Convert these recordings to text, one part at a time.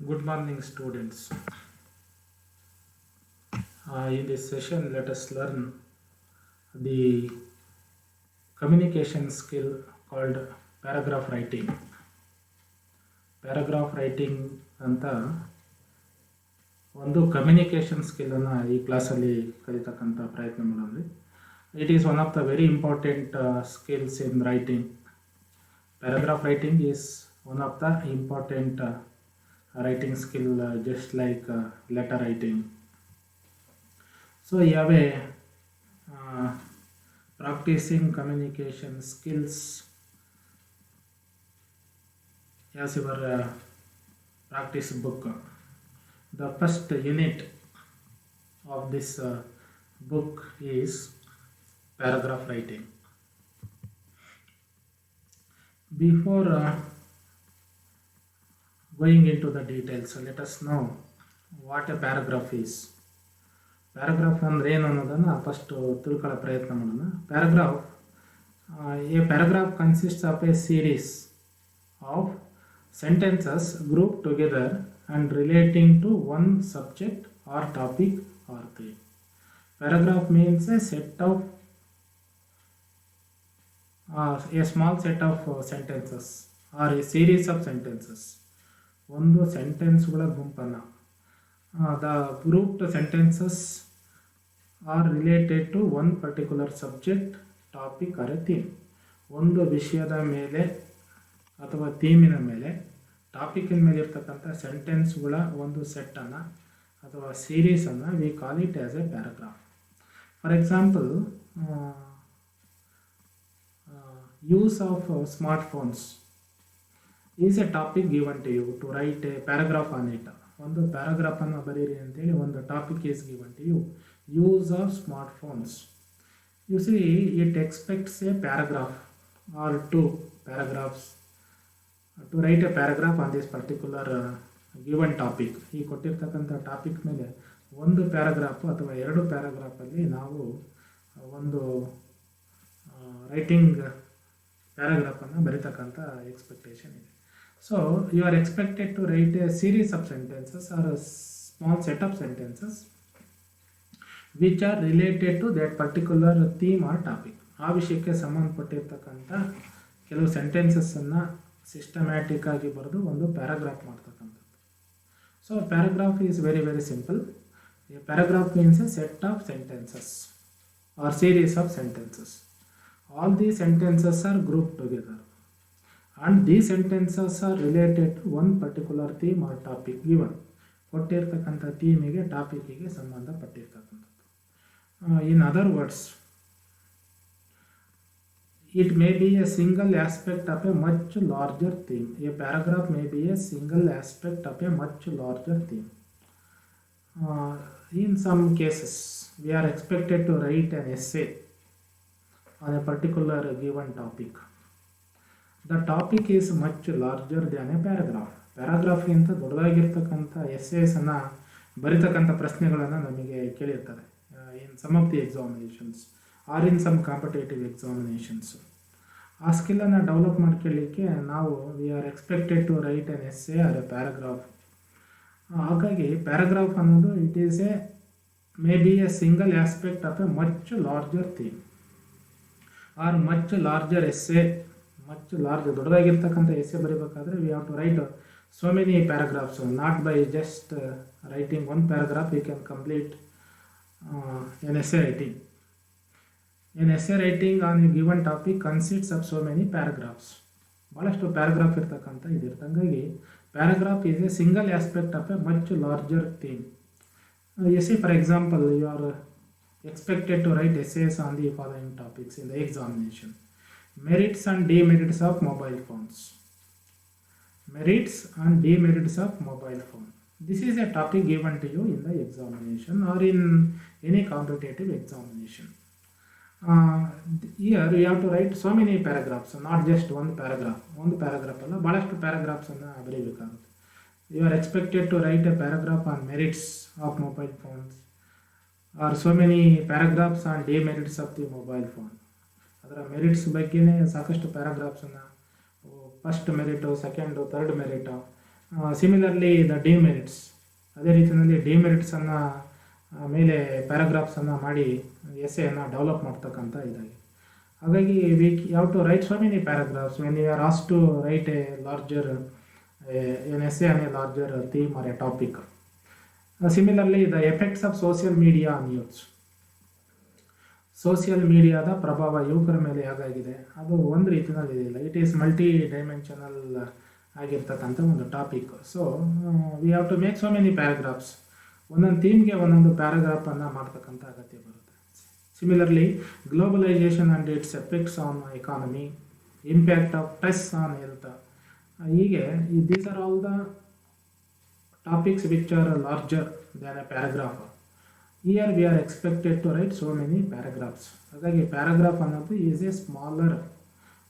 Good morning, students. In this session, let us learn the communication skill called paragraph writing. Paragraph writing ಅಂತ ಒಂದು communication ಸ್ಕಿಲ್ಲನ್ನು ಈ ಕ್ಲಾಸಲ್ಲಿ ಕಲಿತಕ್ಕಂಥ ಪ್ರಯತ್ನ ಮಾಡೋದು. It is one of the very important skills in writing. Paragraph writing is one of the important writing skill, just like letter writing. So you have a practicing communication skills as your practice book. The first unit of this book is paragraph writing. Before going into the details, let us know what a paragraph is. Paragraph ಅಂದ್ರೆ ಏನು ಅನ್ನೋದನ್ನು first ತಿಳ್ಕೊಳ್ಳೋ ಪ್ರಯತ್ನ ಮಾಡೋಣ. A paragraph consists of a series of sentences grouped together and relating to one subject or topic or theme. Paragraph means a small set of sentences or a series of sentences. ಒಂದು ಸೆಂಟೆನ್ಸ್ಗಳ ಗುಂಪನ್ನು. The grouped sentences are related to one particular subject, topic or a theme. ಒಂದು ವಿಷಯದ ಮೇಲೆ ಅಥವಾ ಥೀಮಿನ ಮೇಲೆ, ಟಾಪಿಕಿನ ಮೇಲೆ ಇರ್ತಕ್ಕಂಥ ಸೆಂಟೆನ್ಸ್ಗಳ ಒಂದು ಸೆಟ್ಟನ್ನು ಅಥವಾ ಸೀರೀಸನ್ನು we call it as a paragraph. For example, use of smartphones is a topic given to you to write a paragraph on it. ಒಂದು ಪ್ಯಾರಾಗ್ರಾಫನ್ನು ಬರೀರಿ ಅಂತೇಳಿ ಒಂದು topic is given to you. Use of smartphones. You see it expects a paragraph or two paragraphs to write a paragraph on this particular given topic. ಈ ಕೊಟ್ಟಿರ್ತಕ್ಕಂಥ topic ಮೇಲೆ ಒಂದು paragraph ಅಥವಾ ಎರಡು ಪ್ಯಾರಾಗ್ರಾಫಲ್ಲಿ ನಾವು ಒಂದು ರೈಟಿಂಗ್ ಪ್ಯಾರಾಗ್ರಾಫನ್ನು ಬರೀತಕ್ಕಂಥ ಎಕ್ಸ್ಪೆಕ್ಟೇಷನ್ ಇದೆ. So you are expected to write a series of sentences or a small set of sentences which are related to that particular theme or topic. ಆ ವಿಷಯಕ್ಕೆ ಸಂಬಂಧಪಟ್ಟಿರ್ತಕ್ಕಂಥ ಕೆಲವು ಸೆಂಟೆನ್ಸಸ್ಸನ್ನು ಸಿಸ್ಟಮ್ಯಾಟಿಕ್ ಆಗಿ ಬರೆದು ಒಂದು ಪ್ಯಾರಾಗ್ರಾಫ್ ಮಾಡ್ತಕ್ಕಂಥದ್ದು. So paragraph is very very simple. A paragraph means A set of sentences R series of sentences. All these sentences are grouped together and these sentences are related to one particular theme or topic given. ಕೊಟ್ಟಿರ್ತಕ್ಕಂಥ ಥೀಮಿಗೆ, ಟಾಪಿಕ್ಕಿಗೆ ಸಂಬಂಧಪಟ್ಟಿರ್ತಕ್ಕಂಥದ್ದು. In other words, it may be a single aspect of a much larger theme. A paragraph may be a single aspect of a much larger theme. In some cases, we are expected to write an essay on a particular given topic. The topic is much larger than a paragraph. ಪ್ಯಾರಾಗ್ರಾಫ್ಗಿಂತ ದೊಡ್ಡದಾಗಿರ್ತಕ್ಕಂಥ ಎಸ್ಸೇಸನ್ನು ಬರಿತಕ್ಕಂಥ ಪ್ರಶ್ನೆಗಳನ್ನು ನಮಗೆ ಕೇಳಿರ್ತಾರೆ in some of the examinations or in some competitive examinations. ಆ ಸ್ಕಿಲ್ಲನ್ನು develop ಮಾಡ್ಕೊಳ್ಳಿಕ್ಕೆ ನಾವು we are expected to write an essay or a paragraph. ಹಾಗಾಗಿ paragraph ಅನ್ನೋದು it is a may be a single aspect of a much larger theme or much larger essay. Much large ದೊಡ್ಡದಾಗಿರ್ತಕ್ಕಂಥ essay ಬರೀಬೇಕಾದ್ರೆ we have to write so many paragraphs. Not by just writing one paragraph you can complete an essay writing. An essay writing on a given topic consists of so many paragraphs. ಭಾಳಷ್ಟು paragraph ಇರ್ತಕ್ಕಂಥ ಇದಿರುತ್ತೆ. ಹಾಗಾಗಿ paragraph is a single aspect of a much larger theme. You see for example, you are expected to write essays on the following topics in the examination. Merits and demerits of mobile phones. Merits and demerits of mobile phone. This is a topic given to you in the examination or in any competitive examination. Here you have to write so many paragraphs, not just one paragraph. ಒಂದು paragraph ಅಲ್ಲ, ಭಾಳಷ್ಟು ಪ್ಯಾರಾಗ್ರಾಫ್ಸನ್ನು ಬರೀಬೇಕಾಗುತ್ತೆ. You are expected to write a paragraph on merits of mobile phones or so many paragraphs on demerits of the mobile phone. ಅದರ merits ಬಗ್ಗೆನೇ ಸಾಕಷ್ಟು ಪ್ಯಾರಾಗ್ರಾಫ್ಸನ್ನು, first merit, second, third merit, similarly the demerits, ಅದೇ ರೀತಿಯಲ್ಲಿ ಡಿಮೆರಿಟ್ಸನ್ನು ಮೇಲೆ ಪ್ಯಾರಾಗ್ರಾಫ್ಸನ್ನು ಮಾಡಿ ಎಸ್ಸೆಯನ್ನು develop ಮಾಡ್ತಕ್ಕಂಥ ಇದಾಗಿದೆ. ಹಾಗಾಗಿ we have to write so many paragraphs when you are asked to write a larger an essay on a larger theme or a topic. Similarly the effects of social media on youths, social ಮೀಡಿಯಾದ ಪ್ರಭಾವ ಯುವಕರ ಮೇಲೆ ಹೇಗಾಗಿದೆ ಅದು ಒಂದು ರೀತಿಯಲ್ಲಿ ಇದಿಲ್ಲ. It is multi dimensional ಆಗಿರ್ತಕ್ಕಂಥ ಒಂದು topic. So we have to make so many paragraphs. ಒಂದೊಂದು ಥೀಮ್ಗೆ ಒಂದೊಂದು ಪ್ಯಾರಾಗ್ರಾಫನ್ನು ಮಾಡ್ತಕ್ಕಂಥ ಅಗತ್ಯ ಬರುತ್ತೆ. Similarly globalisation and its effects on economy, impact of stress on health, ಹೀಗೆ these are all the topics which are larger than a paragraph. Here we are expected to write so many paragraphs. ಹಾಗಾಗಿ paragraph ಅನ್ನೋದು is a smaller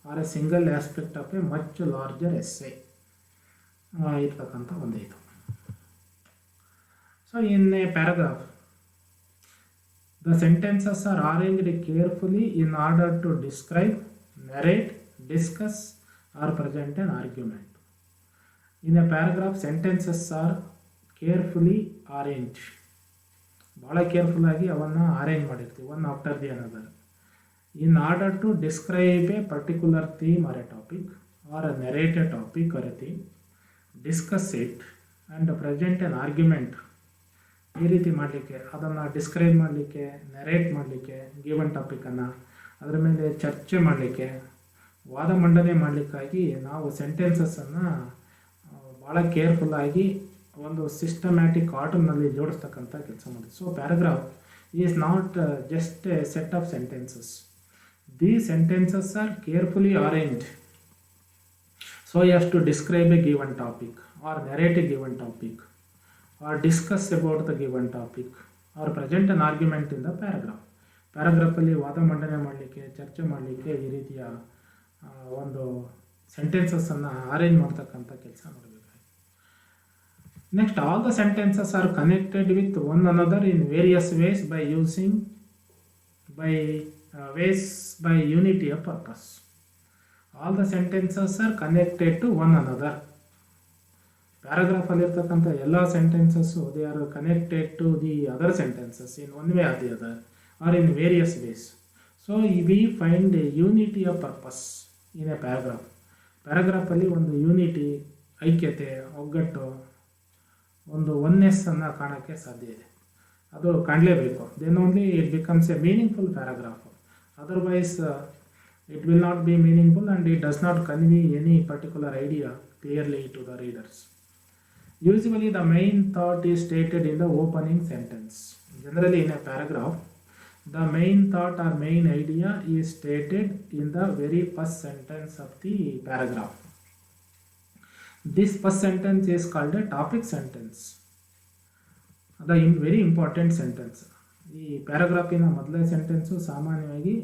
or a single aspect of a much larger essay ಇರ್ತಕ್ಕಂಥ ಒಂದು ಇದು. So in a paragraph the sentences are arranged carefully in order to describe, narrate, discuss or present an argument. In a paragraph, sentences are carefully arranged. ಭಾಳ careful ಆಗಿ ಅವನ್ನು arrange ಮಾಡಿರ್ತೀವಿ one after the another in order to describe a particular theme or a topic or a narrate a topic or a theme, discuss it and present an argument. ಈ ರೀತಿ ಮಾಡಲಿಕ್ಕೆ, ಅದನ್ನು describe ಮಾಡಲಿಕ್ಕೆ, narrate ಮಾಡಲಿಕ್ಕೆ, given ಟಾಪಿಕನ್ನು ಅದರ ಮೇಲೆ ಚರ್ಚೆ ಮಾಡಲಿಕ್ಕೆ, ವಾದ ಮಂಡನೆ ಮಾಡಲಿಕ್ಕಾಗಿ ನಾವು ಸೆಂಟೆನ್ಸಸ್ಸನ್ನು ಭಾಳ ಕೇರ್ಫುಲ್ಲಾಗಿ ಒಂದು ಸಿಸ್ಟಮ್ಯಾಟಿಕ್ ಆರ್ಡರ್ನಲ್ಲಿ ಜೋಡಿಸ್ತಕ್ಕಂಥ ಕೆಲಸ ಮಾಡಿದೆ. So paragraph is not just A set of sentences. The sentences R carefully arranged so as to describe a given topic or narrate a given topic or discuss about the given topic or present an argument in the paragraph. ಪ್ಯಾರಾಗ್ರಾಫಲ್ಲಿ ವಾದ ಮಂಡನೆ ಮಾಡಲಿಕ್ಕೆ, ಚರ್ಚೆ ಮಾಡಲಿಕ್ಕೆ ಈ ರೀತಿಯ ಒಂದು ಸೆಂಟೆನ್ಸಸ್ಸನ್ನು arrange ಮಾಡ್ತಕ್ಕಂಥ ಕೆಲಸ ಮಾಡಬೇಕಾಗಿದೆ. Next, all the sentences are connected with one another in various ways by unity of purpose. All the sentences are connected to one another. ಪ್ಯಾರಾಗ್ರಾಫಲ್ಲಿರ್ತಕ್ಕಂಥ ಎಲ್ಲ sentences they are connected to the other sentences in one way or the other or in various ways. So we find a unity of purpose in a paragraph. ಪ್ಯಾರಾಗ್ರಾಫಲ್ಲಿ ಒಂದು unity, ಐಕ್ಯತೆ, ಒಗ್ಗಟ್ಟು, ಒಂದು ಒನ್ನೆಸ್ಸನ್ನು ಕಾಣೋಕ್ಕೆ ಸಾಧ್ಯ ಇದೆ. ಅದು ಕಾಣಲೇಬೇಕು. Then only it becomes a meaningful paragraph. Otherwise it will not be meaningful and it does not convey any particular idea clearly to the readers. Usually the main thought is stated in the opening sentence. Generally in a paragraph, the main thought or main idea is stated in the very first sentence of the paragraph. This first sentence is called a topic sentence. The very important sentence. ಈ ಪ್ಯಾರಾಗ್ರಾಫಿನ ಮೊದಲನೇ sentence ಸಾಮಾನ್ಯವಾಗಿ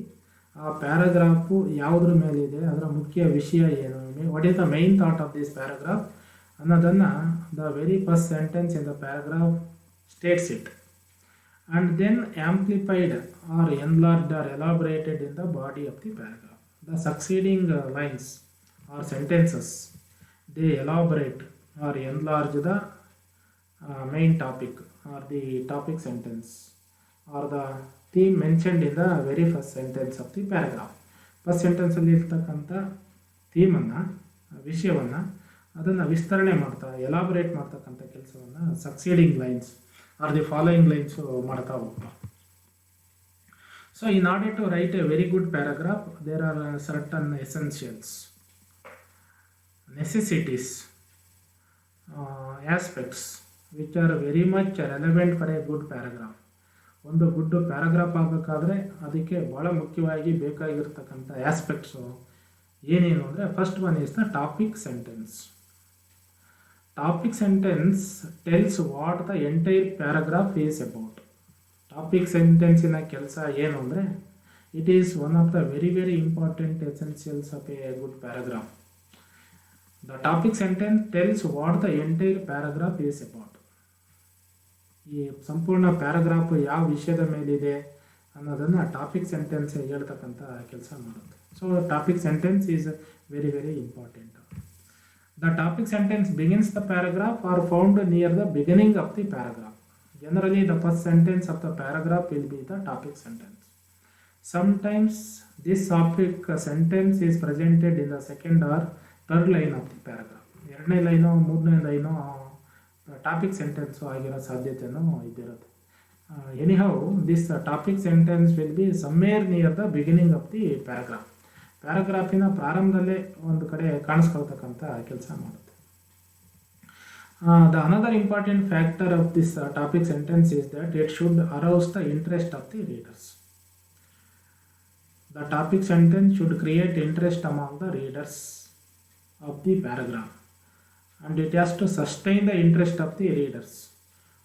ಆ paragraph ಯಾವುದ್ರ ಮೇಲಿದೆ, ಅದರ ಮುಖ್ಯ ವಿಷಯ ಏನು, what is the main thought of this paragraph ಅನ್ನೋದನ್ನು the very first sentence in the paragraph states it and then amplified or enlarged or elaborated in the body of the paragraph. The succeeding lines or sentences they elaborate or enlarge the main topic or the topic sentence or the theme mentioned in the very first sentence of the paragraph. First ಸೆಂಟೆನ್ಸಲ್ಲಿ ಇರ್ತಕ್ಕಂಥ ಥೀಮನ್ನು, ವಿಷಯವನ್ನು, ಅದನ್ನು ವಿಸ್ತರಣೆ ಮಾಡ್ತಾ elaborate ಮಾಡ್ತಕ್ಕಂಥ ಕೆಲಸವನ್ನು succeeding lines or the following lines ಮಾಡ್ತಾ ಹೋಗ್ತಾರೆ. So in order to write a very good paragraph there are certain essentials, necessities, aspects which are very much relevant for a good paragraph. ಒಂದು good paragraph ಆಗಬೇಕಾದ್ರೆ ಅದಕ್ಕೆ ಭಾಳ ಮುಖ್ಯವಾಗಿ ಬೇಕಾಗಿರ್ತಕ್ಕಂಥ aspects ಏನೇನು ಅಂದರೆ, first one is the topic sentence. Topic sentence tells what the entire paragraph is about. Topic ಸೆಂಟೆನ್ಸಿನ ಕೆಲಸ ಏನು ಅಂದರೆ, it is one of the very very important essentials of A good paragraph. The topic sentence tells what the entire paragraph is about. ಈ ಸಂಪೂರ್ಣ paragraph ಯಾವ ವಿಷಯದ ಮೇಲಿದೆ ಅನ್ನೋದನ್ನು ಟಾಪಿಕ್ ಸೆಂಟೆನ್ಸ್ ಹೇಳ್ತಕ್ಕಂಥ ಕೆಲಸ ಮಾಡುತ್ತೆ. So topic sentence is very very important. The topic sentence begins the paragraph or found near the beginning of the paragraph. Generally, the first sentence of the paragraph will be the topic sentence. Sometimes this topic sentence is presented in the second or third line of the paragraph. ಎರಡನೇ ಲೈನೋ ಮೂರನೇ ಲೈನೋ topic sentence ಆಗಿರೋ ಸಾಧ್ಯತೆಯೂ ಇದ್ದಿರುತ್ತೆ. Anyhow this topic sentence will be somewhere near the beginning of the paragraph. ಪ್ಯಾರಾಗ್ರಾಫಿನ ಪ್ರಾರಂಭದಲ್ಲೇ ಒಂದು ಕಡೆ ಕಾಣಿಸ್ಕೊಳ್ತಕ್ಕಂಥ ಕೆಲಸ ಮಾಡುತ್ತೆ. The another important factor of this topic sentence is that it should arouse the interest of the readers. The topic sentence should create interest among the readers of the paragraph, and it has to sustain the interest of the readers.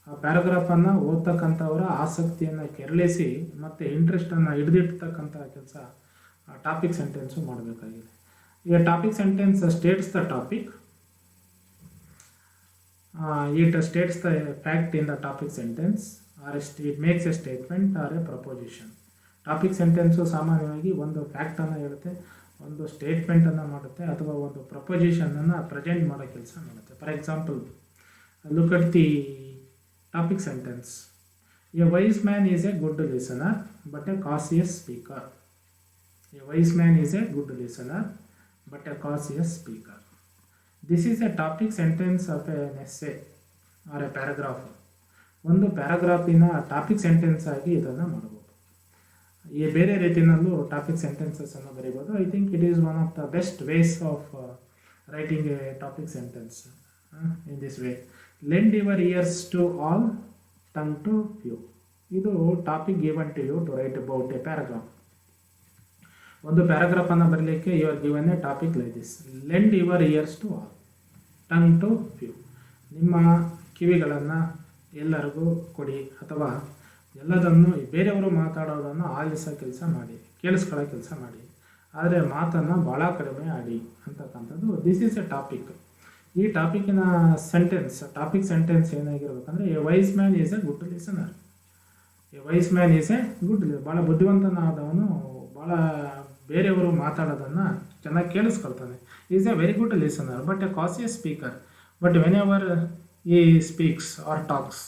ಆ ಪ್ಯಾರಾಗ್ರಾಫನ್ನು ಓದ್ತಕ್ಕಂಥವರ ಆಸಕ್ತಿಯನ್ನು ಕೆರಳಿಸಿ ಮತ್ತು ಇಂಟ್ರೆಸ್ಟನ್ನು ಹಿಡಿದಿಡ್ತಕ್ಕಂಥ ಕೆಲಸ topic sentence ಮಾಡಬೇಕಾಗಿದೆ. ಈಗ topic sentence states the topic, it states the fact in the topic sentence, or it makes a statement or a proposition. Topic sentence ಸಾಮಾನ್ಯವಾಗಿ ಒಂದು ಫ್ಯಾಕ್ಟನ್ನು ಹೇಳುತ್ತೆ, ಒಂದು ಸ್ಟೇಟ್ಮೆಂಟನ್ನು ಮಾಡುತ್ತೆ, ಅಥವಾ ಒಂದು ಪ್ರಪೋಸಿಷನನ್ನು ಪ್ರೆಸೆಂಟ್ ಮಾಡೋ ಕೆಲಸ ಮಾಡುತ್ತೆ. For example, look at the topic sentence. A wise man is a good listener but a cautious speaker. A wise man is a good listener but a cautious speaker. This is a topic sentence of an essay or a paragraph. ಒಂದು ಪ್ಯಾರಾಗ್ರಾಫಿನ topic sentence ಆಗಿ ಇದನ್ನು ಮಾಡಬಹುದು. ಈ ಬೇರೆ ರೀತಿಯಲ್ಲೂ topic ಸೆಂಟೆನ್ಸಸ್ಸನ್ನು ಬರೀಬೋದು. I think it is one of the best ways of writing a topic sentence in this way. Lend your ears to all, tongue to few. ಇದು topic given to you to write about a paragraph. ಒಂದು ಪ್ಯಾರಾಗ್ರಾಫನ್ನು ಬರಲಿಕ್ಕೆ you are given a topic like this: lend your ears to all, tongue to few. ನಿಮ್ಮ ಕಿವಿಗಳನ್ನು ಎಲ್ಲರಿಗೂ ಕೊಡಿ, ಅಥವಾ ಎಲ್ಲದನ್ನು ಬೇರೆಯವರು ಮಾತಾಡೋದನ್ನು ಆಲಿಸೋ ಕೆಲಸ ಮಾಡಿ, ಕೇಳಿಸ್ಕೊಳ್ಳೋ ಕೆಲಸ ಮಾಡಿ, ಆದರೆ ಮಾತನ್ನು ಭಾಳ ಕಡಿಮೆ ಆಡಿ ಅಂತಕ್ಕಂಥದ್ದು. This is a topic. ಈ ಟಾಪಿಕ್ಕಿನ ಟಾಪಿಕ್ ಸೆಂಟೆನ್ಸ್ ಏನಾಗಿರ್ಬೇಕಂದ್ರೆ, a wise man is a good listener. A wise man is a good, ಭಾಳ ಬುದ್ಧಿವಂತನಾದವನು ಭಾಳ ಬೇರೆಯವರು ಮಾತಾಡೋದನ್ನು ಚೆನ್ನಾಗಿ ಕೇಳಿಸ್ಕೊಳ್ತಾನೆ. Is a very good listener but a cautious speaker. But whenever he speaks or talks,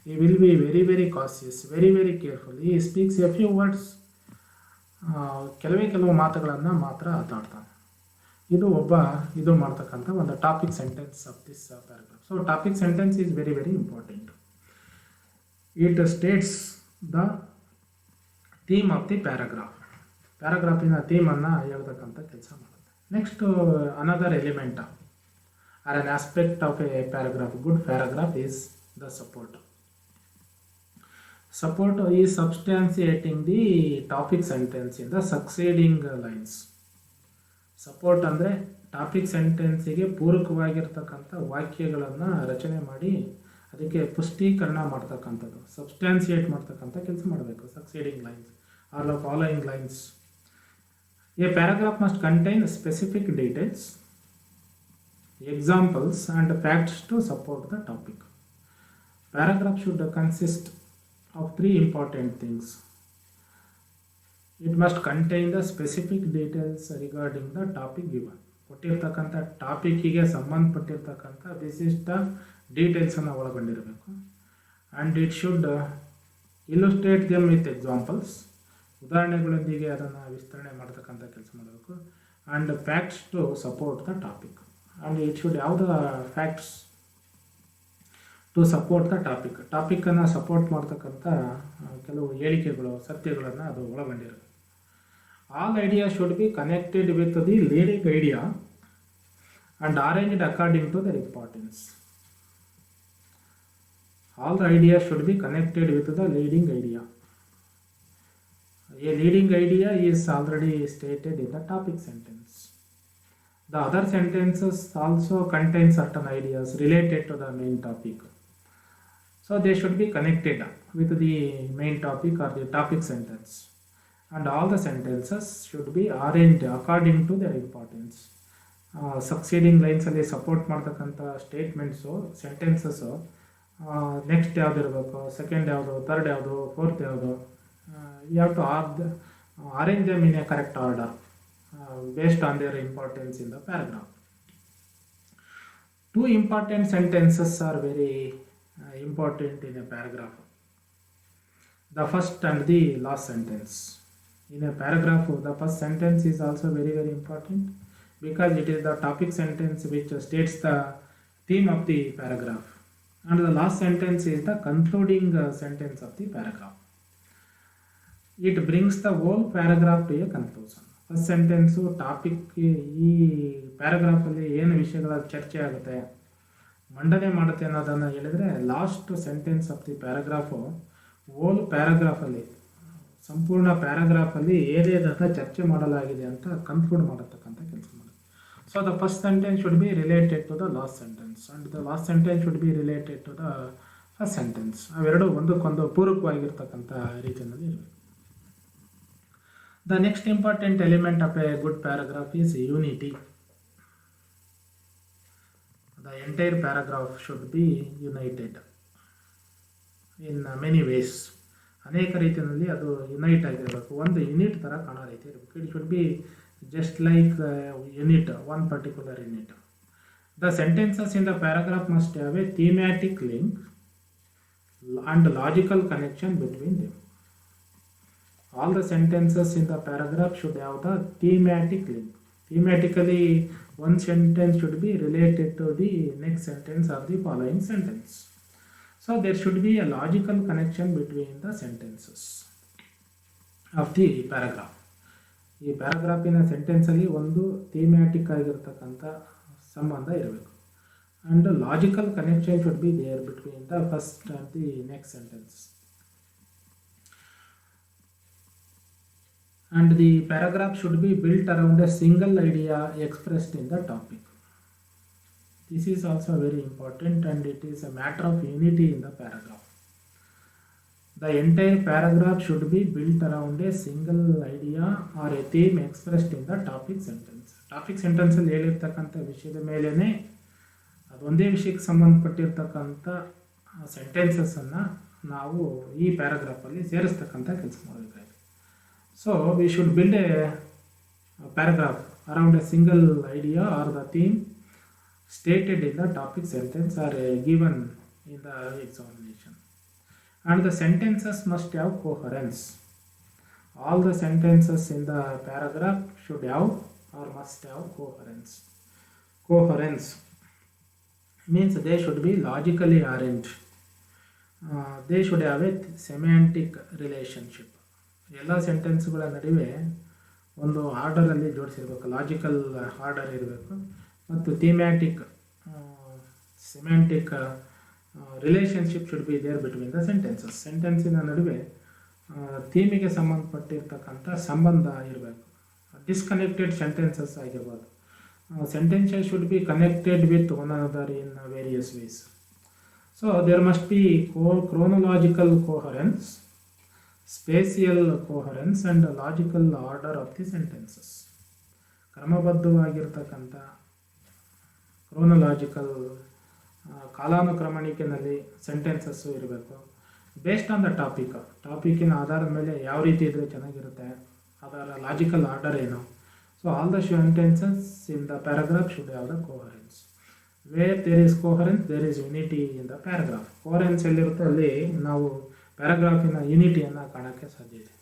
he will be very very cautious, very very careful. He speaks a few words, ಕೆಲವು ಮಾತುಗಳನ್ನು ಮಾತ್ರ ಆಟಾಡ್ತಾನೆ. ಇದು ಮಾಡ್ತಕ್ಕಂಥ ಒಂದು topic sentence of this paragraph. So topic sentence is very very important. It states the theme of the paragraph. ಪ್ಯಾರಾಗ್ರಾಫಿನ ಥೀಮನ್ನು ಹೇಳ್ತಕ್ಕಂಥ ಕೆಲಸ ಮಾಡುತ್ತೆ. Next, another element or an aspect of a paragraph, good paragraph is the support. Support is substantiating the topic sentence in the succeeding lines. Support ಅಂದರೆ topic ಸೆಂಟೆನ್ಸಿಗೆ ಪೂರಕವಾಗಿರ್ತಕ್ಕಂಥ ವಾಕ್ಯಗಳನ್ನು ರಚನೆ ಮಾಡಿ ಅದಕ್ಕೆ ಪುಷ್ಟೀಕರಣ ಮಾಡ್ತಕ್ಕಂಥದ್ದು, ಸಬ್ಸ್ಟ್ಯಾನ್ಸಿಯೇಟ್ ಮಾಡ್ತಕ್ಕಂಥ ಕೆಲಸ ಮಾಡಬೇಕು. Succeeding lines are the following lines. A paragraph must contain specific details, examples and facts to support the topic. Paragraph should consist of three important things. It must contain the specific details regarding the topic given. ಕೊಟ್ಟಿರ್ತಕ್ಕಂಥ ಟಾಪಿಕ್ಕಿಗೆ ಸಂಬಂಧಪಟ್ಟಿರ್ತಕ್ಕಂಥ ವಿಶಿಷ್ಟ ಡೀಟೇಲ್ಸನ್ನು ಒಳಗೊಂಡಿರಬೇಕು. And it should illustrate them with examples, ಉದಾಹರಣೆಗಳೊಂದಿಗೆ ಅದನ್ನು ವಿಸ್ತರಣೆ ಮಾಡ್ತಕ್ಕಂಥ ಕೆಲಸ ಮಾಡಬೇಕು. And facts to support the topic. And it should have the facts to support the topic. ಟಾಪಿಕ್ಕನ್ನು ಸಪೋರ್ಟ್ ಮಾಡ್ತಕ್ಕಂಥ ಕೆಲವು ಹೇಳಿಕೆಗಳು, ಸತ್ಯಗಳನ್ನು ಅದು ಒಳಗೊಂಡಿರುತ್ತೆ. All idea should be connected with the leading idea and arranged according to their importance. All the idea should be connected with the leading idea. A leading idea is already stated in the topic sentence. The other sentences also contain certain ideas related to the main topic. So they should be connected with the main topic or the topic sentence. And all the sentences should be arranged according to their importance. Succeeding lines ಅಲ್ಲಿ support ಮಾಡ್ತಕ್ಕಂಥ statements, sentences next ಯಾವ್ದು ಇರಬೇಕು, second ಯಾವುದು, third ಯಾವುದು, fourth ಯಾವುದು, you have to arrange them in a correct order based on their importance in the paragraph. Two important sentences are very important in a paragraph. The first and the last sentence. In a paragraph, the first sentence is also very, very important because it is the topic sentence which states the theme of the paragraph. And the last sentence is the concluding sentence of the paragraph. It brings the whole paragraph to a conclusion. First sentence topic ಈ ಪ್ಯಾರಾಗ್ರಾಫಲ್ಲಿ ಏನು ವಿಷಯಗಳ ಚರ್ಚೆ ಆಗುತ್ತೆ ಮಂಡನೆ ಮಾಡುತ್ತೆ ಅನ್ನೋದನ್ನು ಹೇಳಿದರೆ last sentence of the paragraph whole ಪ್ಯಾರಾಗ್ರಾಫಲ್ಲಿ ಸಂಪೂರ್ಣ ಪ್ಯಾರಾಗ್ರಾಫಲ್ಲಿ ಏನೇನನ್ನು ಚರ್ಚೆ ಮಾಡಲಾಗಿದೆ ಅಂತ ಕನ್ಕ್ಲೂಡ್ ಮಾಡತಕ್ಕಂಥ ಕೆಲಸ ಮಾಡುತ್ತೆ. So the first sentence should be related to the last sentence and the last sentence should be related to the first sentence. ಅವೆರಡು ಒಂದಕ್ಕೊಂದು ಪೂರಕವಾಗಿರ್ತಕ್ಕಂಥ ರೀತಿಯಲ್ಲಿ ಇರಬೇಕು. The next important element of a good paragraph is unity. The entire paragraph should be united in many ways. ಅನೇಕ ರೀತಿಯಲ್ಲಿ ಅದು unite ಆಗಿರಬೇಕು, ಒಂದು unit ಥರ ಕಾಣೋ ರೀತಿ ಇರಬೇಕು. It should be just like unit, one particular unit. The sentences in the paragraph must have a thematic link and logical connection between them. All the sentences in the paragraph should have the thematic link. Thematically, one sentence should be related to the next sentence or the following sentence. So there should be a logical connection between the sentences of the paragraph. ಈ ಪ್ಯಾರಾಗ್ರಾಫಿನ ಸೆಂಟೆನ್ಸಲ್ಲಿ ಒಂದು ಥೀಮ್ಯಾಟಿಕ್ ಆಗಿರ್ತಕ್ಕಂಥ ಸಂಬಂಧ ಇರಬೇಕು. And the logical connection should be there between the first and the next sentence. And the paragraph should be built around a single idea expressed in the topic. This is also very important and it is a matter of unity in the paragraph. The entire paragraph should be built around a single idea or a theme expressed in the topic sentence. Topic sentence ಅಲ್ಲಿ ಹೇಳಿರ್ತಕ್ಕಂಥ ವಿಷಯದ ಮೇಲೇ ಅದು ಒಂದೇ ವಿಷಯಕ್ಕೆ ಸಂಬಂಧಪಟ್ಟಿರ್ತಕ್ಕಂಥ ಸೆಂಟೆನ್ಸಸ್ಸನ್ನು ನಾವು ಈ ಪ್ಯಾರಾಗ್ರಾಫಲ್ಲಿ ಸೇರಿಸ್ತಕ್ಕಂಥ ಕೆಲಸ ಮಾಡಬೇಕಾಗಿದೆ. So we should build a paragraph around a single idea or the theme stated in the topic sentence or given in the examination. And the sentences must have coherence. All the sentences in the paragraph should have or must have coherence. Coherence means they should be logically arranged. They should have a semantic relationship. ಎಲ್ಲ ಸೆಂಟೆನ್ಸ್ಗಳ ನಡುವೆ ಒಂದು ಆರ್ಡರಲ್ಲಿ ಜೋಡಿಸಿರ್ಬೇಕು, logical order ಇರಬೇಕು ಮತ್ತು thematic semantic relationship should be there between the sentences. ಸೆಂಟೆನ್ಸಿನ ನಡುವೆ ಥೀಮಿಗೆ ಸಂಬಂಧಪಟ್ಟಿರ್ತಕ್ಕಂಥ ಸಂಬಂಧ ಇರಬೇಕು. ಡಿಸ್ಕನೆಕ್ಟೆಡ್ ಸೆಂಟೆನ್ಸಸ್ ಆಗಿರ್ಬೋದು. Sentences should be connected with one another in various ways. So there must be chronological coherence, spatial coherence and logical order of the sentences. ಕ್ರಮಬದ್ಧವಾಗಿರ್ತಕ್ಕಂಥ chronological ಕಾಲಾನುಕ್ರಮಣಿಕೆಯಲ್ಲಿ sentences ಇರಬೇಕು. ಬೇಸ್ಡ್ ಆನ್ ದ ಟಾಪಿಕ್ಕಿನ ಆಧಾರದ ಮೇಲೆ ಯಾವ ರೀತಿ ಇದ್ದರೆ ಚೆನ್ನಾಗಿರುತ್ತೆ, ಅದರ ಲಾಜಿಕಲ್ ಆರ್ಡರ್ ಏನು. So all the sentences in the paragraph should have the coherence. Where there is coherence, there is unity in the paragraph. Coherence ಎಲ್ಲಿರುತ್ತೋ ಅಲ್ಲಿ ನಾವು ಪ್ಯಾರಾಗ್ರಾಫಿನ ಯೂನಿಟಿಯನ್ನು ಕಾಣೋಕ್ಕೆ ಸಾಧ್ಯ ಇದೆ.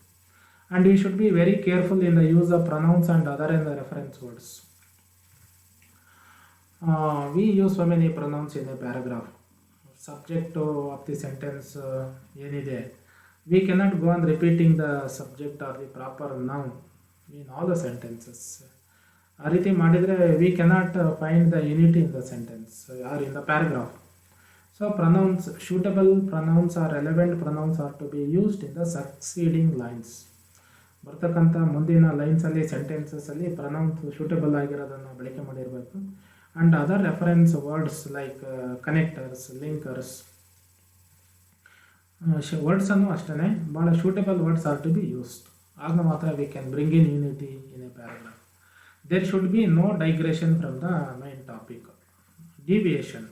And we should be very careful in the use of pronouns and other in the reference words. We use so many pronouns in a paragraph. Subject of the sentence ಏನಿದೆ, we cannot go on repeating the subject or the proper noun in all the sentences. ಆ ರೀತಿ ಮಾಡಿದರೆ we cannot find the unity in the sentence or in the paragraph. So pronouns, suitable pronouns or relevant pronouns are to be used in the succeeding lines. ಬರ್ತಕ್ಕಂಥ ಮುಂದಿನ ಲೈನ್ಸಲ್ಲಿ ಸೆಂಟೆನ್ಸಸ್ಸಲ್ಲಿ pronouns suitable ಆಗಿರೋದನ್ನು ಬಳಕೆ ಮಾಡಿರಬೇಕು. And other reference words like connectors, linkers, ವರ್ಡ್ಸನ್ನು ಅಷ್ಟೇ ಭಾಳ suitable words are to be used. ಆಗ ಮಾತ್ರ we can bring in unity in a paragraph. There should be no digression from the main topic. Deviation.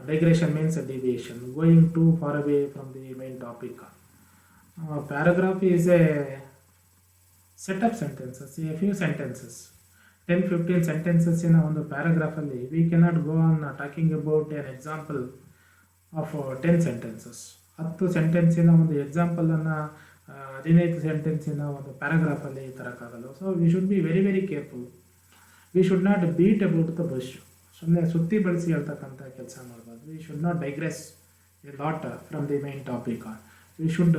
Digression means a deviation, going too far away from the main topic. Paragraph is a set of sentences, a few sentences 10-15 ಸೆಂಟೆನ್ಸಸ್ಸಿನ ಒಂದು ಪ್ಯಾರಾಗ್ರಾಫಲ್ಲಿ we cannot go on talking about an example of 10 sentences. 10 ಸೆಂಟೆನ್ಸಿನ ಒಂದು ಎಕ್ಸಾಂಪಲನ್ನು 15 ಸೆಂಟೆನ್ಸಿನ ಒಂದು ಪ್ಯಾರಾಗ್ರಾಫಲ್ಲಿ ತರೋಕ್ಕಾಗಲ್ಲ. So we should be very very careful. We should not beat about the bush. ಸುಮ್ಮನೆ ಸುತ್ತಿ ಬಳಸಿ ಹೇಳ್ತಕ್ಕಂಥ ಕೆಲಸ ಮಾಡ್ಬಾರ್ದು. We should not digress a lot from the main topic. We should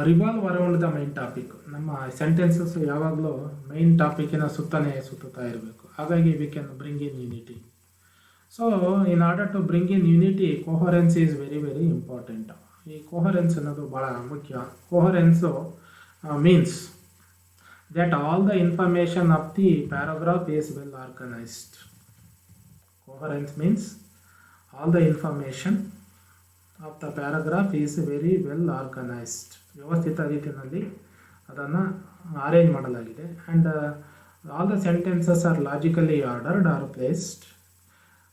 revolve around the main topic. ನಮ್ಮ sentences ಯಾವಾಗಲೂ main ಟಾಪಿಕಿನ ಸುತ್ತುತ್ತಾ ಇರಬೇಕು. ಹಾಗಾಗಿ we can bring in unity. So in order to bring in unity, coherence is very very important. ಈ coherence ಅನ್ನೋದು ಭಾಳ ಮುಖ್ಯ. Coherence means that all the information of the paragraph is well organized. Coherence means all the information of the paragraph is very well organized. ವ್ಯವಸ್ಥಿತ ರೀತಿಯಲ್ಲಿ ಅದನ್ನು arrange ಮಾಡಲಾಗಿದೆ. And all the sentences are logically ordered or placed,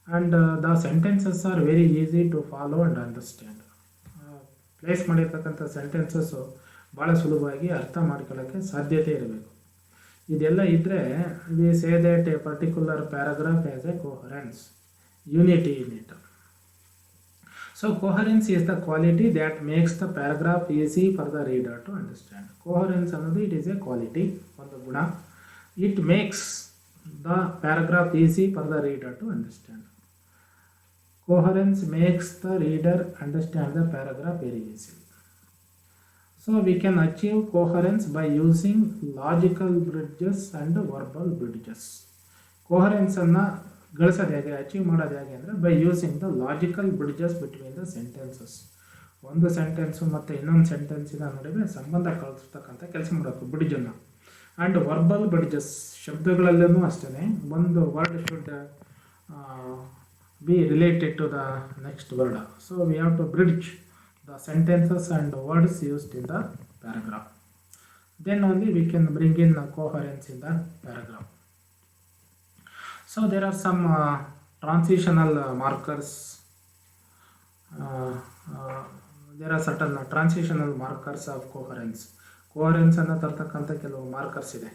and the sentences are very easy to follow and understand. Place ಮಾಡಿರ್ತಕ್ಕಂಥ ಸೆಂಟೆನ್ಸಸ್ಸು ಭಾಳ ಸುಲಭವಾಗಿ ಅರ್ಥ ಮಾಡ್ಕೊಳ್ಳೋಕ್ಕೆ ಸಾಧ್ಯತೆ ಇರಬೇಕು. ಇದೆಲ್ಲ ಇದ್ದರೆ we say that a particular paragraph has a coherence, unity in it. So coherence is the quality that makes the paragraph easy for the reader to understand. Coherence ಅನ್ನೋದು ಇಟ್ ಈಸ್ ಎ ಕ್ವಾಲಿಟಿ, ಒಂದು ಗುಣ. It makes the paragraph easy for the reader to understand. Coherence makes the reader understand the paragraph very easily. So we can achieve coherence by using logical bridges and verbal bridges. Coherence ಅನ್ನು ಗಳಿಸೋದು ಹೇಗೆ, achieve ಮಾಡೋದು ಹೇಗೆ ಅಂದರೆ by using the logical bridges between the sentences. ಒಂದು sentence ಮತ್ತು ಇನ್ನೊಂದು ಸೆಂಟೆನ್ಸಿನ ನಡುವೆ ಸಂಬಂಧ ಕಳಿಸ್ತಕ್ಕಂಥ ಕೆಲಸ ಮಾಡಬೇಕು, ಬ್ರಿಡ್ಜನ್ನು. ಆ್ಯಂಡ್ ವರ್ಬಲ್ ಬ್ರಿಡ್ಜಸ್, ಶಬ್ದಗಳಲ್ಲೂ ಅಷ್ಟೇ ಒಂದು word should be related to the next word. So we have to bridge the sentences and words used in the paragraph. Then only we can bring in coherence in the paragraph. So there are some transitional markers. There are certain transitional markers of coherence. Coherence ಅನ್ನು ತರ್ತಕ್ಕಂಥ ಕೆಲವು markers ಇದೆ.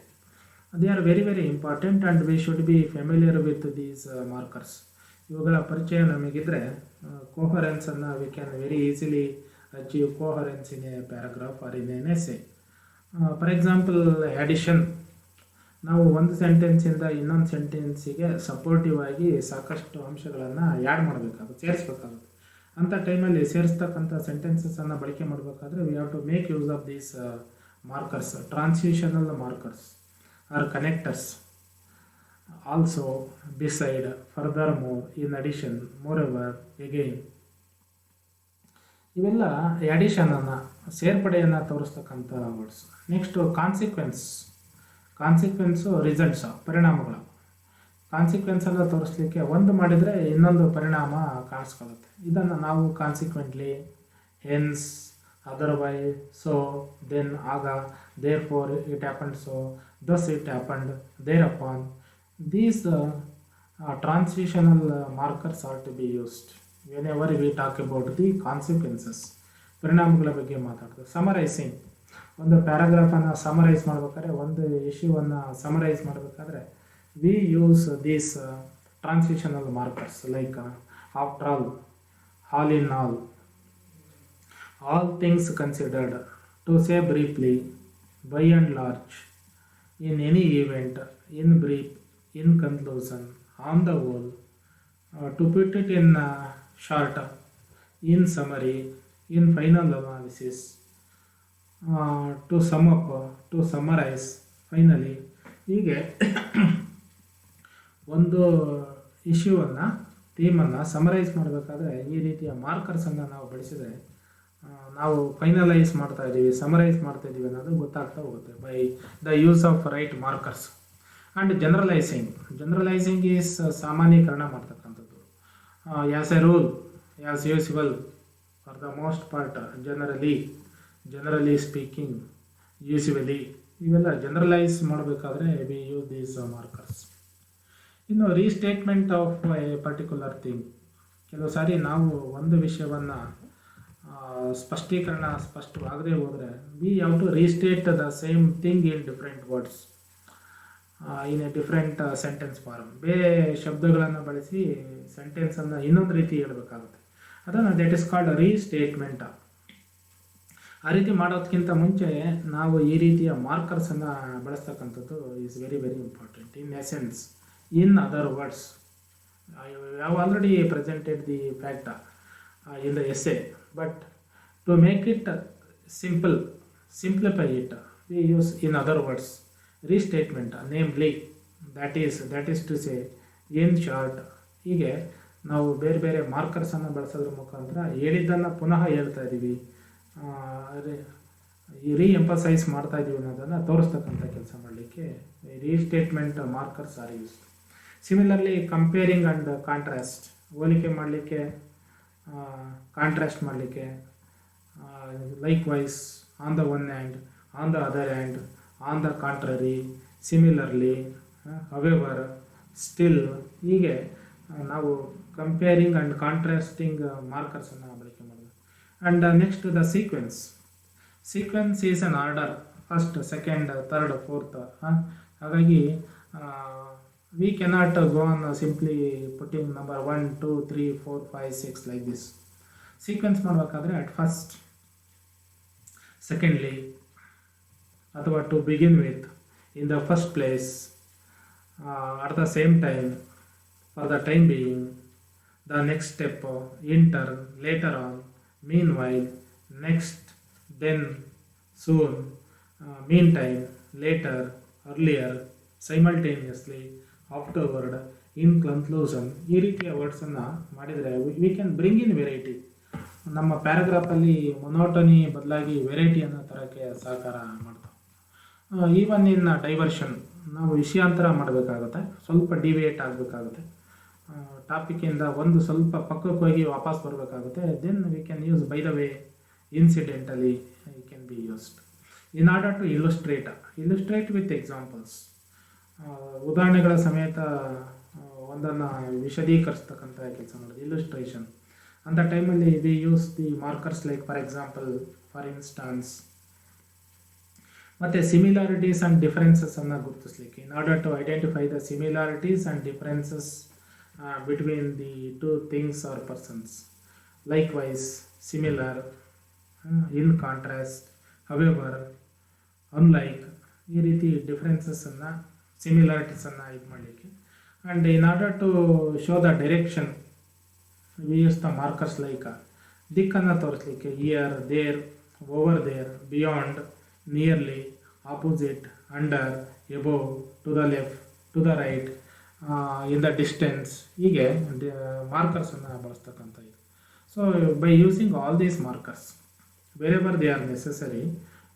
They are very very important and we should be familiar with these markers. ಇವುಗಳ ಪರಿಚಯ ನಮಗಿದ್ರೆ ಕೋಹರೆನ್ಸನ್ನು we can very easily achieve coherence in a paragraph or in an essay. For example addition. ನಾವು ಒಂದು ಸೆಂಟೆನ್ಸಿಂದ ಇನ್ನೊಂದು ಸೆಂಟೆನ್ಸಿಗೆ ಸಪೋರ್ಟಿವ್ ಆಗಿ ಸಾಕಷ್ಟು ಅಂಶಗಳನ್ನು ಆ್ಯಡ್ ಮಾಡಬೇಕಾಗುತ್ತೆ, ಸೇರಿಸ್ಬೇಕಾಗುತ್ತೆ. ಅಂಥ ಟೈಮಲ್ಲಿ ಸೇರಿಸ್ತಕ್ಕಂಥ ಸೆಂಟೆನ್ಸಸನ್ನು ಬಳಕೆ ಮಾಡಬೇಕಾದ್ರೆ we have to make use of these markers, transitional markers or connectors. Also, beside, furthermore, in addition, moreover, again. ಇವೆಲ್ಲ ಆ್ಯಡಿಷನನ್ನು, ಸೇರ್ಪಡೆಯನ್ನು ತೋರಿಸ್ತಕ್ಕಂಥ ವರ್ಡ್ಸ್. ನೆಕ್ಸ್ಟು ಕಾನ್ಸಿಕ್ವೆನ್ಸು ರಿಸಲ್ಟ್ಸ್, ಪರಿಣಾಮಗಳು. ಕಾನ್ಸಿಕ್ವೆನ್ಸನ್ನು ತೋರಿಸ್ಲಿಕ್ಕೆ ಒಂದು ಮಾಡಿದರೆ ಇನ್ನೊಂದು ಪರಿಣಾಮ ಕಾಣಿಸ್ಕೊಳ್ಳುತ್ತೆ. ಇದನ್ನು ನಾವು consequently, hence, otherwise, so, then, ಆಗ, therefore it happened, so, thus it happened, thereupon. These transitional markers are to be used whenever we talk about the consequences. ಪರಿಣಾಮಗಳ ಬಗ್ಗೆ ಮಾತಾಡ್ತೀವಿ. ಸಮರೈಸಿಂಗ್, ಒಂದು ಪ್ಯಾರಾಗ್ರಾಫನ್ನು ಸಮರೈಸ್ ಮಾಡ್ಬೇಕಾದ್ರೆ, ಒಂದು ಇಶ್ಯೂವನ್ನು ಸಮರೈಸ್ ಮಾಡಬೇಕಾದ್ರೆ we use these transitional markers like after all in all things considered, to say briefly, by and large, in any event, in brief, in conclusion, on the whole, to put it in short, in summary, in final analysis, to sum up, to summarize, finally. ಹೀಗೆ ಒಂದು ಇಶ್ಯೂವನ್ನು, ಥೀಮನ್ನು summarise ಮಾಡಬೇಕಾದ್ರೆ ಈ ರೀತಿಯ ಮಾರ್ಕರ್ಸನ್ನು ನಾವು ಬಳಸಿದರೆ ನಾವು finalise ಮಾಡ್ತಾ ಇದ್ದೀವಿ, ಸಮರೈಸ್ ಮಾಡ್ತಾ ಇದ್ದೀವಿ ಅನ್ನೋದು ಗೊತ್ತಾಗ್ತಾ ಹೋಗುತ್ತೆ by the use of right markers. And generalising is ಸಾಮಾನ್ಯೀಕರಣ ಮಾಡ್ತಕ್ಕಂಥದ್ದು. As a rule, as usual, for the most part, generally speaking, usually, ಇವೆಲ್ಲ ಜನರಲೈಸ್ ಮಾಡಬೇಕಾದ್ರೆ ವಿ ಯೂಸ್ ದೀಸ್ ಮಾರ್ಕರ್ಸ್. ಇನ್ನು restatement of a particular thing. ಕೆಲವು ಸಾರಿ ನಾವು ಒಂದು ವಿಷಯವನ್ನು ಸ್ಪಷ್ಟವಾಗದೇ ಹೋದರೆ we have to restate the same thing in different words. In a different sentence form. ಬೇರೆ ಶಬ್ದಗಳನ್ನು ಬಳಸಿ ಸೆಂಟೆನ್ಸನ್ನು ಇನ್ನೊಂದು ರೀತಿ ಹೇಳಬೇಕಾಗುತ್ತೆ. ಅದನ್ನು ದಟ್ ಇಸ್ ಕಾಲ್ಡ್ ರೀಸ್ಟೇಟ್ಮೆಂಟ್. ಆ ರೀತಿ ಮಾಡೋದಕ್ಕಿಂತ ಮುಂಚೆ ನಾವು ಈ ರೀತಿಯ ಮಾರ್ಕರ್ಸನ್ನು ಬಳಸ್ತಕ್ಕಂಥದ್ದು is very very important. In essence, in other words, I have already presented the fact in the essay, but to make it simplify it, we use in other words restatement, namely that is to say in short. ಹೀಗೆ ನಾವು ಬೇರೆ ಬೇರೆ ಮಾರ್ಕರ್ಸನ್ನು ಬಳಸೋದ್ರ ಮುಖಾಂತರ ಹೇಳಿದ್ದನ್ನು ಪುನಃ ಹೇಳ್ತಾ ಇದ್ದೀವಿ, ರೀಎಂಫಸೈಸ್ ಮಾಡ್ತಾ ಇದ್ದೀವಿ ಅನ್ನೋದನ್ನು ತೋರಿಸ್ತಕ್ಕಂಥ ಕೆಲಸ ಮಾಡಲಿಕ್ಕೆ restatement markers are use. Similarly comparing and contrast, ಹೋಲಿಕೆ ಮಾಡಲಿಕ್ಕೆ, ಕಾಂಟ್ರಾಸ್ಟ್ ಮಾಡಲಿಕ್ಕೆ, likewise, on the one hand, on the other hand, on the contrary, similarly, however, still, ಹೀಗೆ ನಾವು ಕಂಪೇರಿಂಗ್ ಆ್ಯಂಡ್ ಕಾಂಟ್ರಾಸ್ಟಿಂಗ್ ಮಾರ್ಕರ್ಸನ್ನು ಬಳಕೆ ಮಾಡೋದು. And next the sequence. Sequence is an order, first, second, third, fourth. ಹಾಗಾಗಿ we cannot go on simply putting number 1, 2, 3, 4, 5, 6 like this. Sequence ಮಾಡಬೇಕಾದ್ರೆ at first, secondly, ಅಥವಾ to begin with, in the first place, at the same time, for the time being, the next step, in turn, later on, meanwhile, next, then, soon, meantime, later, earlier, simultaneously, ಆಫ್ಟರ್ವರ್ಡ್, in conclusion, ಈ ರೀತಿಯ ವರ್ಡ್ಸನ್ನು ಮಾಡಿದರೆ V can bring in variety. ನಮ್ಮ ಪ್ಯಾರಾಗ್ರಾಫಲ್ಲಿ ಮೊನೋಟನಿ ಬದಲಾಗಿ variety ಅನ್ನೋ ಥರಕ್ಕೆ ಸಹಕಾರ ಮಾಡ್ತಾವೆ. Even in diversion, ನಾವು ವಿಷಯಾಂತರ ಮಾಡಬೇಕಾಗುತ್ತೆ, ಸ್ವಲ್ಪ ಡಿವಿಯೇಟ್ ಆಗಬೇಕಾಗುತ್ತೆ, ಟಾಪಿಕ್ಕಿಂದ ಒಂದು ಸ್ವಲ್ಪ ಪಕ್ಕಕ್ಕೆ ಹೋಗಿ ವಾಪಸ್ ಬರಬೇಕಾಗುತ್ತೆ. Then we can use by the way, incidentally can be used in order to illustrate with examples. ಉದಾಹರಣೆಗಳ ಸಮೇತ ಒಂದನ್ನು ವಿಶದೀಕರಿಸ್ತಕ್ಕಂಥ ಕೆಲಸ ಮಾಡೋದು, ಇಲ್ಲುಸ್ಟ್ರೇಷನ್. ಅಂಥ ಟೈಮಲ್ಲಿ we use the markers like for example, for instance. ಮತ್ತು ಸಿಮಿಲಾರಿಟೀಸ್ ಆ್ಯಂಡ್ ಡಿಫರೆನ್ಸಸ್ಸನ್ನು ಗುರುತಿಸ್ಲಿಕ್ಕೆ, in order to identify the similarities and differences between the two things or persons. Likewise, similar, in contrast, however, unlike, ಈ ರೀತಿ ಡಿಫರೆನ್ಸಸ್ಸನ್ನು, ಸಿಮಿಲಾರಿಟೀಸನ್ನು ಇದು ಮಾಡಲಿಕ್ಕೆ. And in order to show the direction, we use the markers like, ದಿಕ್ಕನ್ನು ತೋರಿಸ್ಲಿಕ್ಕೆ, here, there, over there, beyond, nearly, opposite, under, above, to the left, to the right, in the distance, ಹೀಗೆ ಮಾರ್ಕರ್ಸನ್ನು ಬಳಸ್ತಕ್ಕಂಥ ಇದು. So by using all these markers, wherever they are necessary,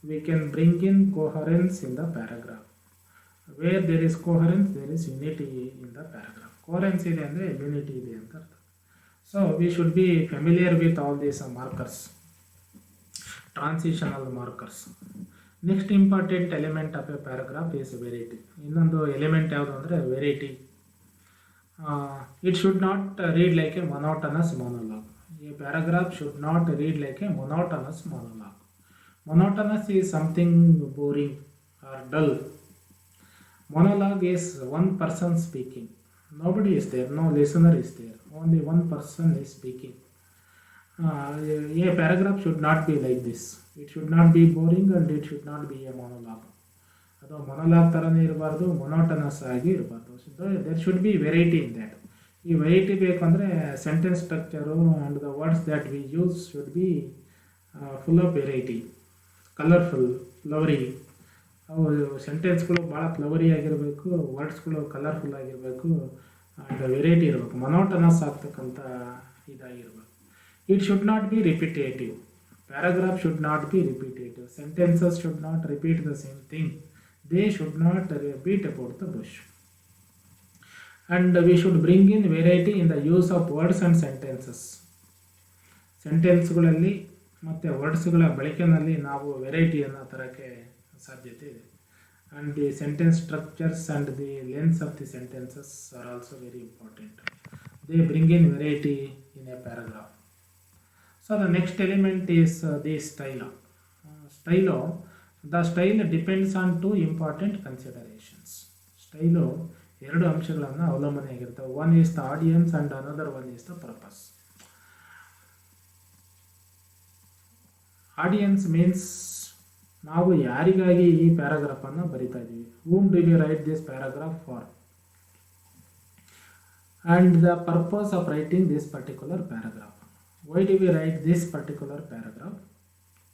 we can bring in coherence in the paragraph. Where there is coherence, there is unity in the paragraph. Coherence ಇದೆ ಅಂದರೆ unity ಇದೆ ಅಂತ ಅರ್ಥ. So we should be familiar with all these markers, transitional markers. Next important element of a paragraph is verity. ಇನ್ನೊಂದು element ಯಾವುದು ಅಂದರೆ variety. It should not read like a monotonous monologue. A paragraph should not read like a monotonous monologue. Monotonous is something boring or dull. Monologue is one person speaking. Nobody is there, no listener is there. Only one person is speaking. A paragraph should not be like this. It should not be boring and it should not be a monologue. ಅದು ಮೊನೋಲಾಗ್ ಥರನೇ ಇರಬಾರ್ದು, monotonous ಆಗಿ ಇರಬಾರ್ದು. There should be variety in that. ಈ variety ಬೇಕಂದರೆ sentence structure and the words that we use should be full of variety, colourful, flowery. ಅವು ಸೆಂಟೆನ್ಸ್ಗಳು ಭಾಳ ಫ್ಲವರಿ ಆಗಿರಬೇಕು, ವರ್ಡ್ಸ್ಗಳು ಕಲರ್ಫುಲ್ ಆಗಿರಬೇಕು, ಆ್ಯಂಡ್ ವೆರೈಟಿ ಇರಬೇಕು, ಮೊನೋಟನಸ್ ಆಗ್ತಕ್ಕಂಥ ಇದಾಗಿರ್ಬೇಕು. It should not be repetitive. Paragraph should not be repetitive. Sentences should not repeat the same thing. They should not beat about the bush. And we should bring in variety in the use of words and sentences. ಸೆಂಟೆನ್ಸ್ಗಳಲ್ಲಿ ಮತ್ತು ವರ್ಡ್ಸ್ಗಳ ಬಳಕೆಯಲ್ಲಿ ನಾವು ವೆರೈಟಿಯನ್ನು ತರೋಕ್ಕೆ ಸಾಧ್ಯತೆ ಇದೆ. And the sentence structures and the lengths of the sentences are also very important. They bring in variety in a paragraph. So the next element is the style. The style depends on two important considerations. Style ಎರಡು ಅಂಶಗಳನ್ನು ಅವಲಂಬನೆಯಾಗಿರ್ತವೆ. One is the audience and another one is the purpose. Audience means ನಾವು ಯಾರಿಗಾಗಿ ಈ ಪ್ಯಾರಾಗ್ರಾಫನ್ನು ಬರಿತಾ ಇದ್ದೀವಿ. whom do we write this paragraph for and the purpose of writing this particular paragraph. why do we write this particular paragraph?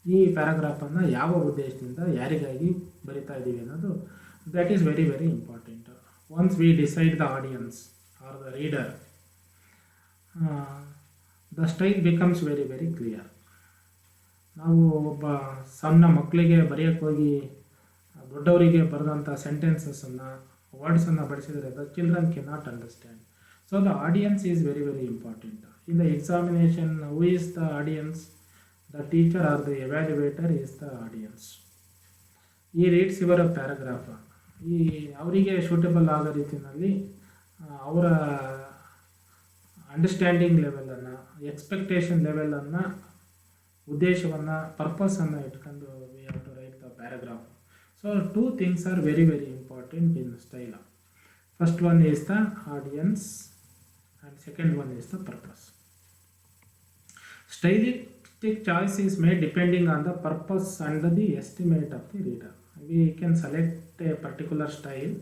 ಈ ಪ್ಯಾರಾಗ್ರಾಫನ್ನು ಯಾವ ಉದ್ದೇಶದಿಂದ ಯಾರಿಗಾಗಿ ಬರಿತಾ ಇದ್ದೀವಿ ಅನ್ನೋದು that is very very important. once we decide the audience or the reader, the style becomes very very clear. ನಾವು ಒಬ್ಬ ಸಣ್ಣ ಮಕ್ಕಳಿಗೆ ಬರೆಯೋಕ್ಕೆ ಹೋಗಿ ದೊಡ್ಡವರಿಗೆ ಬರೆದಂಥ ಸೆಂಟೆನ್ಸಸ್ಸನ್ನು ವರ್ಡ್ಸನ್ನು ಬಳಸಿದರೆ the children can not understand. So the audience is very very important. In the examination who is the audience? The teacher or the evaluator is the audience. He reads ಇವರ ಪ್ಯಾರಾಗ್ರಾಫ್ ಈ ಅವರಿಗೆ ಸೂಟಬಲ್ ಆಗೋ ರೀತಿಯಲ್ಲಿ ಅವರ understanding ಲೆವೆಲನ್ನು, expectation ಲೆವೆಲನ್ನು, ಉದ್ದೇಶವನ್ನು, ಪರ್ಪಸನ್ನು ಇಟ್ಕೊಂಡು we have to write the paragraph. So two things are very very important in style. First one is the audience and second one is the purpose. Stylistic choice is made depending on the purpose and the estimate of the reader. We can select a particular style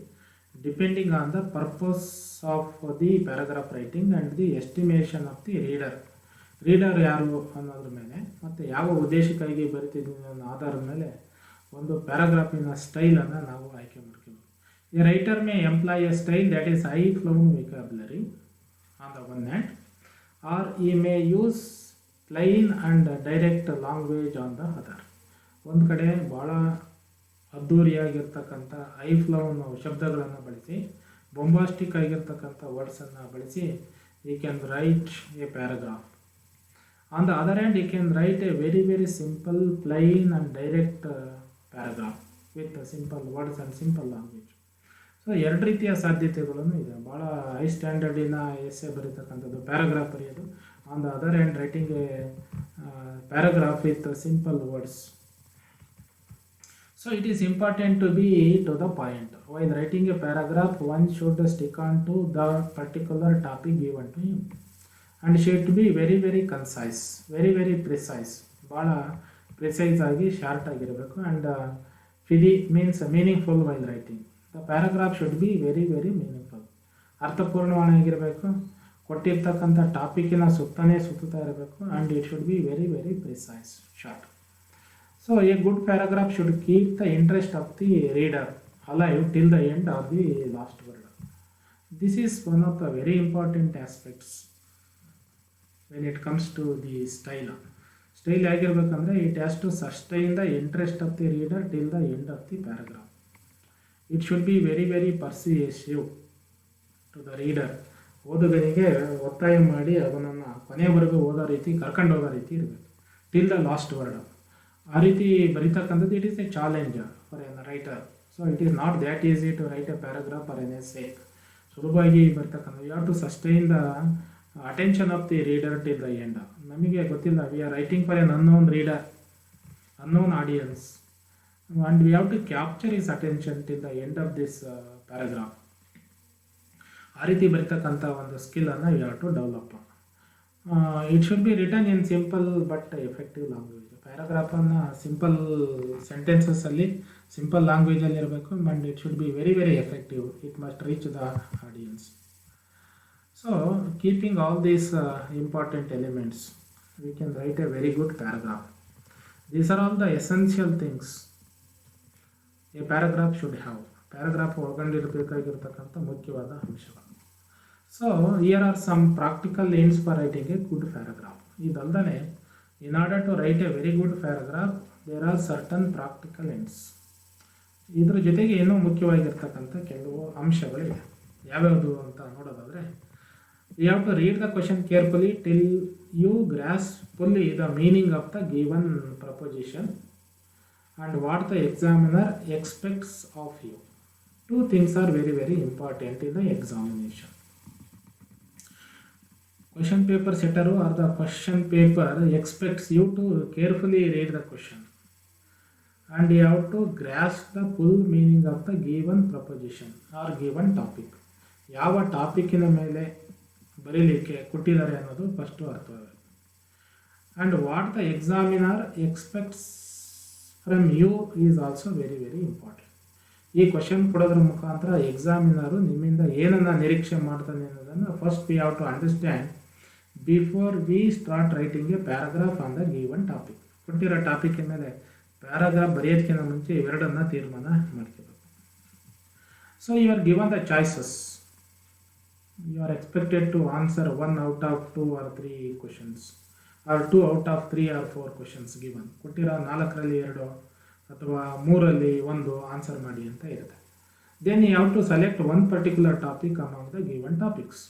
depending on the purpose of the paragraph writing and the estimation of the reader. Reader ಯಾರು ಅನ್ನೋದ್ರ ಮೇಲೆ ಮತ್ತು ಯಾವ ಉದ್ದೇಶಕ್ಕಾಗಿ ಬರಿತಿದ್ದೀವಿ ಅನ್ನೋ ಆಧಾರದ ಮೇಲೆ ಒಂದು ಪ್ಯಾರಾಗ್ರಾಫಿನ ಸ್ಟೈಲನ್ನು ನಾವು ಆಯ್ಕೆ ಮಾಡ್ತೀವಿ. A writer may employ a style that is high flown vocabulary on the one hand, or he may use plain and direct language on the other. ಒಂದು ಕಡೆ ಭಾಳ ಅದ್ಧೂರಿಯಾಗಿರ್ತಕ್ಕಂಥ ಹೈ ಫ್ಲೋನ್ ಶಬ್ದಗಳನ್ನು ಬಳಸಿ, ಬೊಂಬಾಸ್ಟಿಕ್ ಆಗಿರ್ತಕ್ಕಂಥ ವರ್ಡ್ಸನ್ನು ಬಳಸಿ ಈ can write a paragraph. On the other hand, you can write a very very simple, plain and direct paragraph with simple words and simple language. So ಎರಡು ರೀತಿಯ ಸಾಧ್ಯತೆಗಳನ್ನು ಇದೆ. ಭಾಳ ಹೈ ಸ್ಟ್ಯಾಂಡರ್ಡಿನ ಎಸ್ಸೆ ಬರೀತಕ್ಕಂಥದ್ದು ಪ್ಯಾರಾಗ್ರಾಫ್ ಬರೆಯೋದು. On the other hand writing a paragraph with simple words. So it is important to be to the point. While writing a paragraph one should stick on to the particular topic given to him. And should be very very concise, very very precise. ಭಾಳ precise ಆಗಿ short ಆಗಿರಬೇಕು. And fully means meaningful while writing. The paragraph should be very very meaningful. ಅರ್ಥಪೂರ್ಣವಾಗಿರಬೇಕು. ಕೊಟ್ಟಿರ್ತಕ್ಕಂಥ ಟಾಪಿಕ್ಕಿನ ಸುತ್ತನೇ ಸುತ್ತಾ ಇರಬೇಕು. And it should be very very precise, short. So a good paragraph should keep the interest of the reader alive till the end of the last word. This is one of the very important aspects when it comes to the style. Style ಆಗಿರಬೇಕಂದ್ರೆ it has to sustain the interest of the reader till the end of the paragraph. It should be very very persuasive to the reader. ಓದುಗನಿಗೆ ಒತ್ತಾಯ ಮಾಡಿ ಅವನನ್ನು ಕೊನೆಯವರೆಗೂ ಓದೋ ರೀತಿ ಕರ್ಕೊಂಡು ಹೋಗೋ ರೀತಿ ಇರಬೇಕು. ಟಿಲ್ ದ ಲಾಸ್ಟ್ ವರ್ಡ್ ಆ ರೀತಿ ಬರೀತಕ್ಕಂಥದ್ದು it is a challenge for an writer. So it is not that easy to write a paragraph or an essay. ಸುಲಭವಾಗಿ ಬರ್ತಕ್ಕಂಥದ್ದು. You have to sustain the attention of the reader till the end. ನಮಗೆ ಗೊತ್ತಿಲ್ಲ, we are writing for an unknown reader, unknown audience, and we have to capture his attention till the end of this paragraph. ಆ ರೀತಿ ಬರೀತಕ್ಕಂಥ ಒಂದು ಸ್ಕಿಲ್ಲನ್ನು we have to develop. It should be written in simple but effective language. ಪ್ಯಾರಾಗ್ರಾಫನ್ನು simple ಸೆಂಟೆನ್ಸಸ್ಸಲ್ಲಿ simple ಲ್ಯಾಂಗ್ವೇಜಲ್ಲಿ ಇರಬೇಕು. And it should be very very effective. It must reach the audience. So keeping all these important elements, we can write a very good paragraph. These are all the essential things a paragraph should have. Paragraph ಒಳಗೊಂಡಿರಬೇಕಾಗಿರ್ತಕ್ಕಂಥ ಮುಖ್ಯವಾದ ಅಂಶಗಳು. So here are some practical aims for writing a good paragraph. ಇದಲ್ಲದೆ in order to write a very good paragraph, there are certain practical aims. ಇದ್ರ ಜೊತೆಗೆ ಏನೋ ಮುಖ್ಯವಾಗಿರ್ತಕ್ಕಂಥ ಕೆಲವು ಅಂಶಗಳಿವೆ. ಯಾವ್ಯಾವುದು ಅಂತ ನೋಡೋದಾದರೆ, you have to read the question carefully till you grasp fully the meaning of the given proposition and what the examiner expects of you. Two things are very very important in the examination. Question paper setter or the question paper expects you to carefully read the question and you have to grasp the full meaning of the given proposition or given topic. ಯಾವ ಟಾಪಿಕ್ಕಿನ ಮೇಲೆ ಬರೀಲಿಕ್ಕೆ ಕೊಟ್ಟಿದ್ದಾರೆ ಅನ್ನೋದು first ಅರ್ಥವಾಗುತ್ತೆ. And what the examiner expects from you is also very very important. ಈ question ಕೊಡೋದ್ರ ಮುಖಾಂತರ examiner ನಿಮ್ಮಿಂದ ಏನನ್ನು ನಿರೀಕ್ಷೆ ಮಾಡ್ತಾನೆ ಅನ್ನೋದನ್ನು first we have to understand before we start writing a paragraph on the given topic. ಕೊಟ್ಟಿರೋ ಟಾಪಿಕ್ಕಿನ ಮೇಲೆ ಪ್ಯಾರಾಗ್ರಾಫ್ ಬರೆಯೋದಕ್ಕಿಂತ ಮುಂಚೆ ಇವೆರಡನ್ನು ತೀರ್ಮಾನ ಮಾಡ್ಕೋಬೇಕು. So you are given the choices. You are expected to answer 1 out of 2 or 3 questions or 2 out of 3 or 4 questions given. ಕೊಟ್ಟಿರೋ 4ರಲ್ಲಿ 2 ಅಥವಾ 3ರಲ್ಲಿ 1 ಆನ್ಸರ್ ಮಾಡಿ ಅಂತ ಇರುತ್ತೆ. Then you have to select one particular topic among the given topics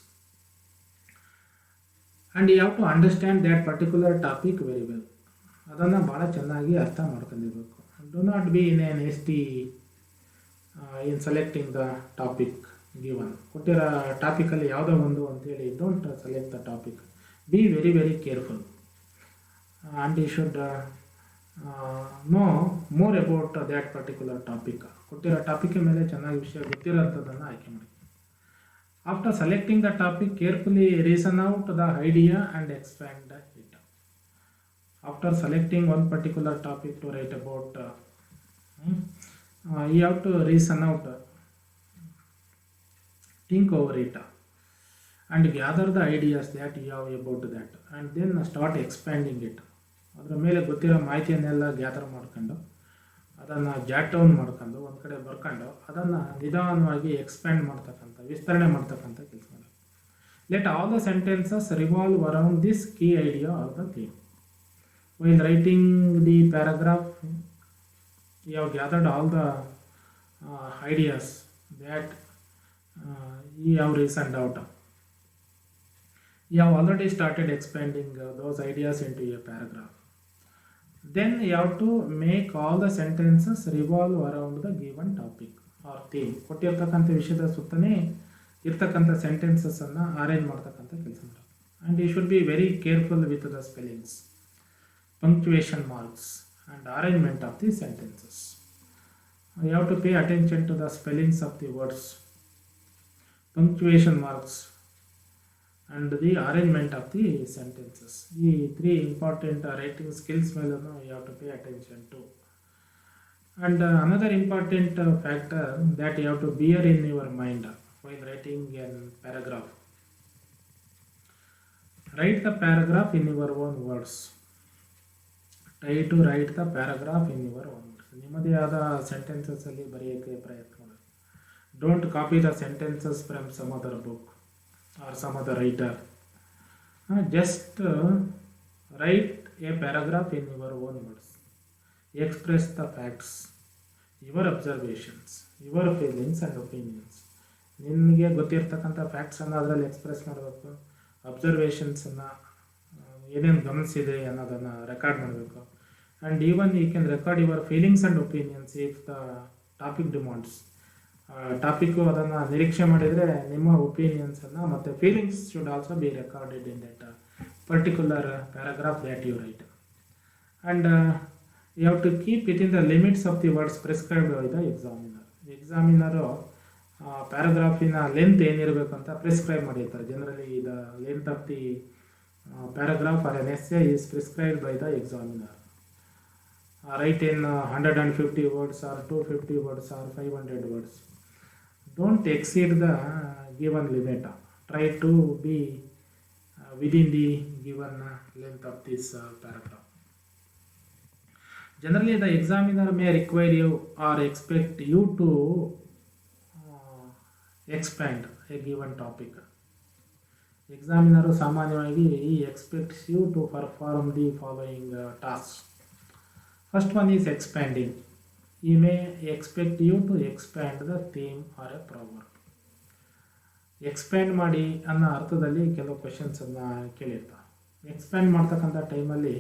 and you have to understand that particular topic very well. ಅದನ್ನು ಭಾಳ ಚೆನ್ನಾಗಿ ಅರ್ಥ ಮಾಡ್ಕೊಂಡಿರ್ಬೇಕು. Do not be in an hasty in selecting the topic given. ಕೊಟ್ಟಿರೋ ಟಾಪಿಕಲ್ಲಿ ಯಾವುದೋ ಒಂದು ಅಂತೇಳಿ don't select the topic. Be very very careful and you should know more about that particular topic. ಕೊಟ್ಟಿರೋ ಟಾಪಿಕ್ ಮೇಲೆ ಚೆನ್ನಾಗಿ ವಿಷಯ ಗೊತ್ತಿರೋಂಥದ್ದನ್ನು ಆಯ್ಕೆ ಮಾಡಿ. After selecting the topic carefully reason out the idea and expand it. After selecting one particular topic to write about you have to reason out, think over it and gather the ideas that you have about that and then start expanding it. ಅದರ ಮೇಲೆ ಗೊತ್ತಿರೋ ಮಾಹಿತಿಯನ್ನೆಲ್ಲ gather ಮಾಡ್ಕೊಂಡು ಅದನ್ನು Jat down ಮಾಡ್ಕೊಂಡು ಒಂದು ಕಡೆ ಬರ್ಕೊಂಡು ಅದನ್ನು ನಿಧಾನವಾಗಿ ಎಕ್ಸ್ಪ್ಯಾಂಡ್ ಮಾಡ್ತಕ್ಕಂಥ ವಿಸ್ತರಣೆ ಮಾಡ್ತಕ್ಕಂಥ ಕೆಲಸ ಮಾಡಿ. Let all the sentences revolve around this key idea or the theme. While writing the paragraph you have gathered all the ideas that you have reasoned out. You have already started expanding those ideas into a paragraph. Then you have to make all the sentences revolve around the given topic or theme. ಕೊಟ್ಟಿರ್ತಕ್ಕಂಥ ವಿಷಯದ ಸುತ್ತನೇ ಇರ್ತಕ್ಕಂಥ ಸೆಂಟೆನ್ಸಸ್ಸನ್ನು arrange ಮಾಡ್ತಕ್ಕಂಥ ಕೆಲಸ ಮಾಡೋದು. And you should be very careful with the spellings, punctuation marks and arrangement of the sentences. You have to pay attention to the spellings of the words, punctuation marks and the arrangement of the sentences. The 3 important writing skills melanu you have to pay attention to. And another important factor that you have to bear in your mind while writing a paragraph. Write the paragraph in your own words. Try to write the paragraph in your own words. ನಿಮ್ಮದೇ ಆದ sentences ಅಲ್ಲಿ ಬರೆಯೋಕ್ಕೆ ಪ್ರಯತ್ನ ಮಾಡಿ. Don't copy the sentences from some other book or some other writer. Just write a paragraph in your own words. Express the facts, your observations, your feelings and opinions. ನಿಮಗೆ ಗೊತ್ತಿರ್ತಕ್ಕಂಥ ಫ್ಯಾಕ್ಟ್ಸನ್ನು ಅದರಲ್ಲಿ express ಮಾಡಬೇಕು. ಅಬ್ಸರ್ವೇಷನ್ಸನ್ನು ಏನೇನು ಗಮನಿಸಿದೆ ಅನ್ನೋದನ್ನು record ಮಾಡಬೇಕು. And even you can record your feelings and opinions if the topic demands. Topic ಅದನ್ನು ನಿರೀಕ್ಷೆ ಮಾಡಿದರೆ ನಿಮ್ಮ ಒಪಿನಿಯನ್ಸನ್ನು ಮತ್ತು feelings should also be recorded in that particular paragraph that you write. And you have to keep it in the limits of the words prescribed by the examiner. Examiner ಪ್ಯಾರಾಗ್ರಾಫಿನ length ಏನಿರಬೇಕು ಅಂತ prescribe ಮಾಡಿರ್ತಾರೆ. Generally the length of the paragraph or an essay is prescribed by the examiner. Write in 150 words or 250 words or 500 words. Don't exceed the given limit. Try to be within the given length of this paragraph. Generally, the examiner may require you or expect you to expand a given topic. Examiner ಸಾಮಾನ್ಯವಾಗಿ he expects you to perform the following tasks. First one is expanding. He may expect you to expand the theme or a proverb. Expand ಮಾಡಿ ಅನ್ನೋ ಅರ್ಥದಲ್ಲಿ ಕೆಲವು ಕ್ವೆಶನ್ಸನ್ನು ಕೇಳಿರ್ತಾರೆ. Expand ಮಾಡ್ತಕ್ಕಂಥ ಟೈಮಲ್ಲಿ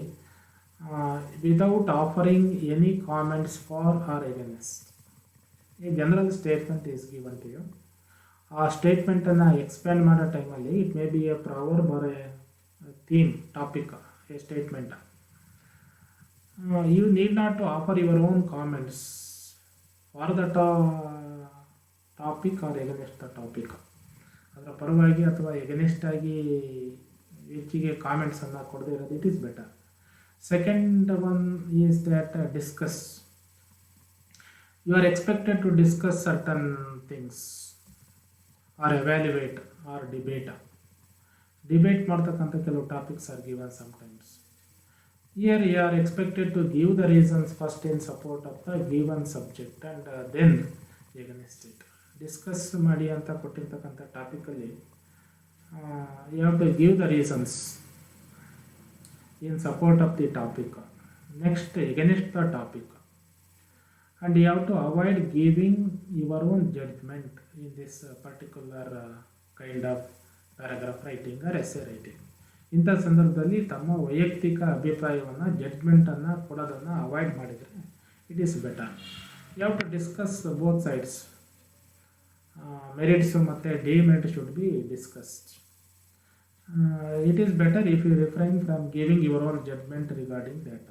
without offering any comments for or against a general statement is given to you. ಆ ಸ್ಟೇಟ್ಮೆಂಟನ್ನು ಎಕ್ಸ್ಪ್ಯಾಂಡ್ ಮಾಡೋ ಟೈಮಲ್ಲಿ it may B a proverb or a theme topic a statement. You need not to offer your own comments for the topic or against the topic. ಅದರ ಪರವಾಗಿ ಅಥವಾ against ಆಗಿ ಹೆಚ್ಚಿಗೆ ಕಾಮೆಂಟ್ಸನ್ನು ಕೊಡದೇ ಇರೋದು it is better. Second one is that discuss. You are expected to discuss certain things or evaluate or debate ಮಾಡ್ತಕ್ಕಂಥ ಕೆಲವು topics are given sometimes. Here you are expected to give the reasons first in support of the given subject and then against it. Discuss ಮಾಡಿ ಅಂತ ಕೊಟ್ಟಿರ್ತಕ್ಕಂಥ ಟಾಪಿಕಲ್ಲಿ you have to give the reasons in support of the topic, next against the topic, and you have to avoid giving your own judgment in this particular kind of paragraph writing or essay writing. ಇಂಥ ಸಂದರ್ಭದಲ್ಲಿ ತಮ್ಮ ವೈಯಕ್ತಿಕ ಅಭಿಪ್ರಾಯವನ್ನು ಜಡ್ಜ್ಮೆಂಟನ್ನು ಕೊಡೋದನ್ನು avoid ಮಾಡಿದರೆ it is better. You have to discuss both sides. Merits ಮತ್ತು demerit should be discussed. It is better if you refrain from giving your own judgement regarding that.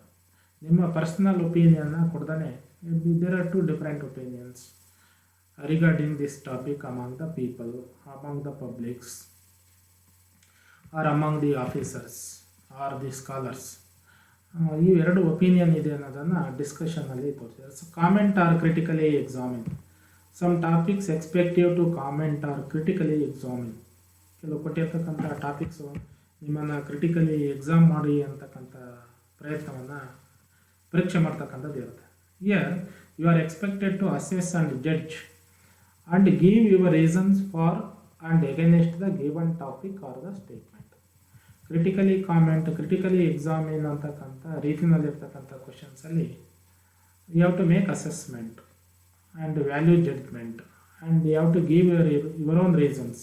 ನಿಮ್ಮ ಪರ್ಸನಲ್ ಒಪಿನಿಯನ್ನ ಕೊಡ್ದೇ there are two different opinions regarding this topic among the people, among the publics or among the officers or the scholars. ಈ ಎರಡು opinion ಇದೆ ಅನ್ನೋದನ್ನು ಡಿಸ್ಕಷನಲ್ಲಿ ತೋರಿಸಿದ್ದಾರೆ. So comment or critically examine. Some topics expect you to comment or critically examine. ಕೆಲವು ಕೊಟ್ಟಿರ್ತಕ್ಕಂಥ topics ನಿಮ್ಮನ್ನು critically exam ಮಾಡಿ ಅಂತಕ್ಕಂಥ ಪ್ರಯತ್ನವನ್ನು ಪರೀಕ್ಷೆ ಮಾಡ್ತಕ್ಕಂಥದ್ದು ಇರುತ್ತೆ. Here you are expected to assess and judge and give your reasons for and against the given topic or the statement. Critically comment, critically examine ಅಂತಕ್ಕಂಥ ರೀತಿಯಲ್ಲಿರ್ತಕ್ಕಂಥ ಕ್ವಶನ್ಸಲ್ಲಿ you have to make assessment and value judgement and you have to give your own reasons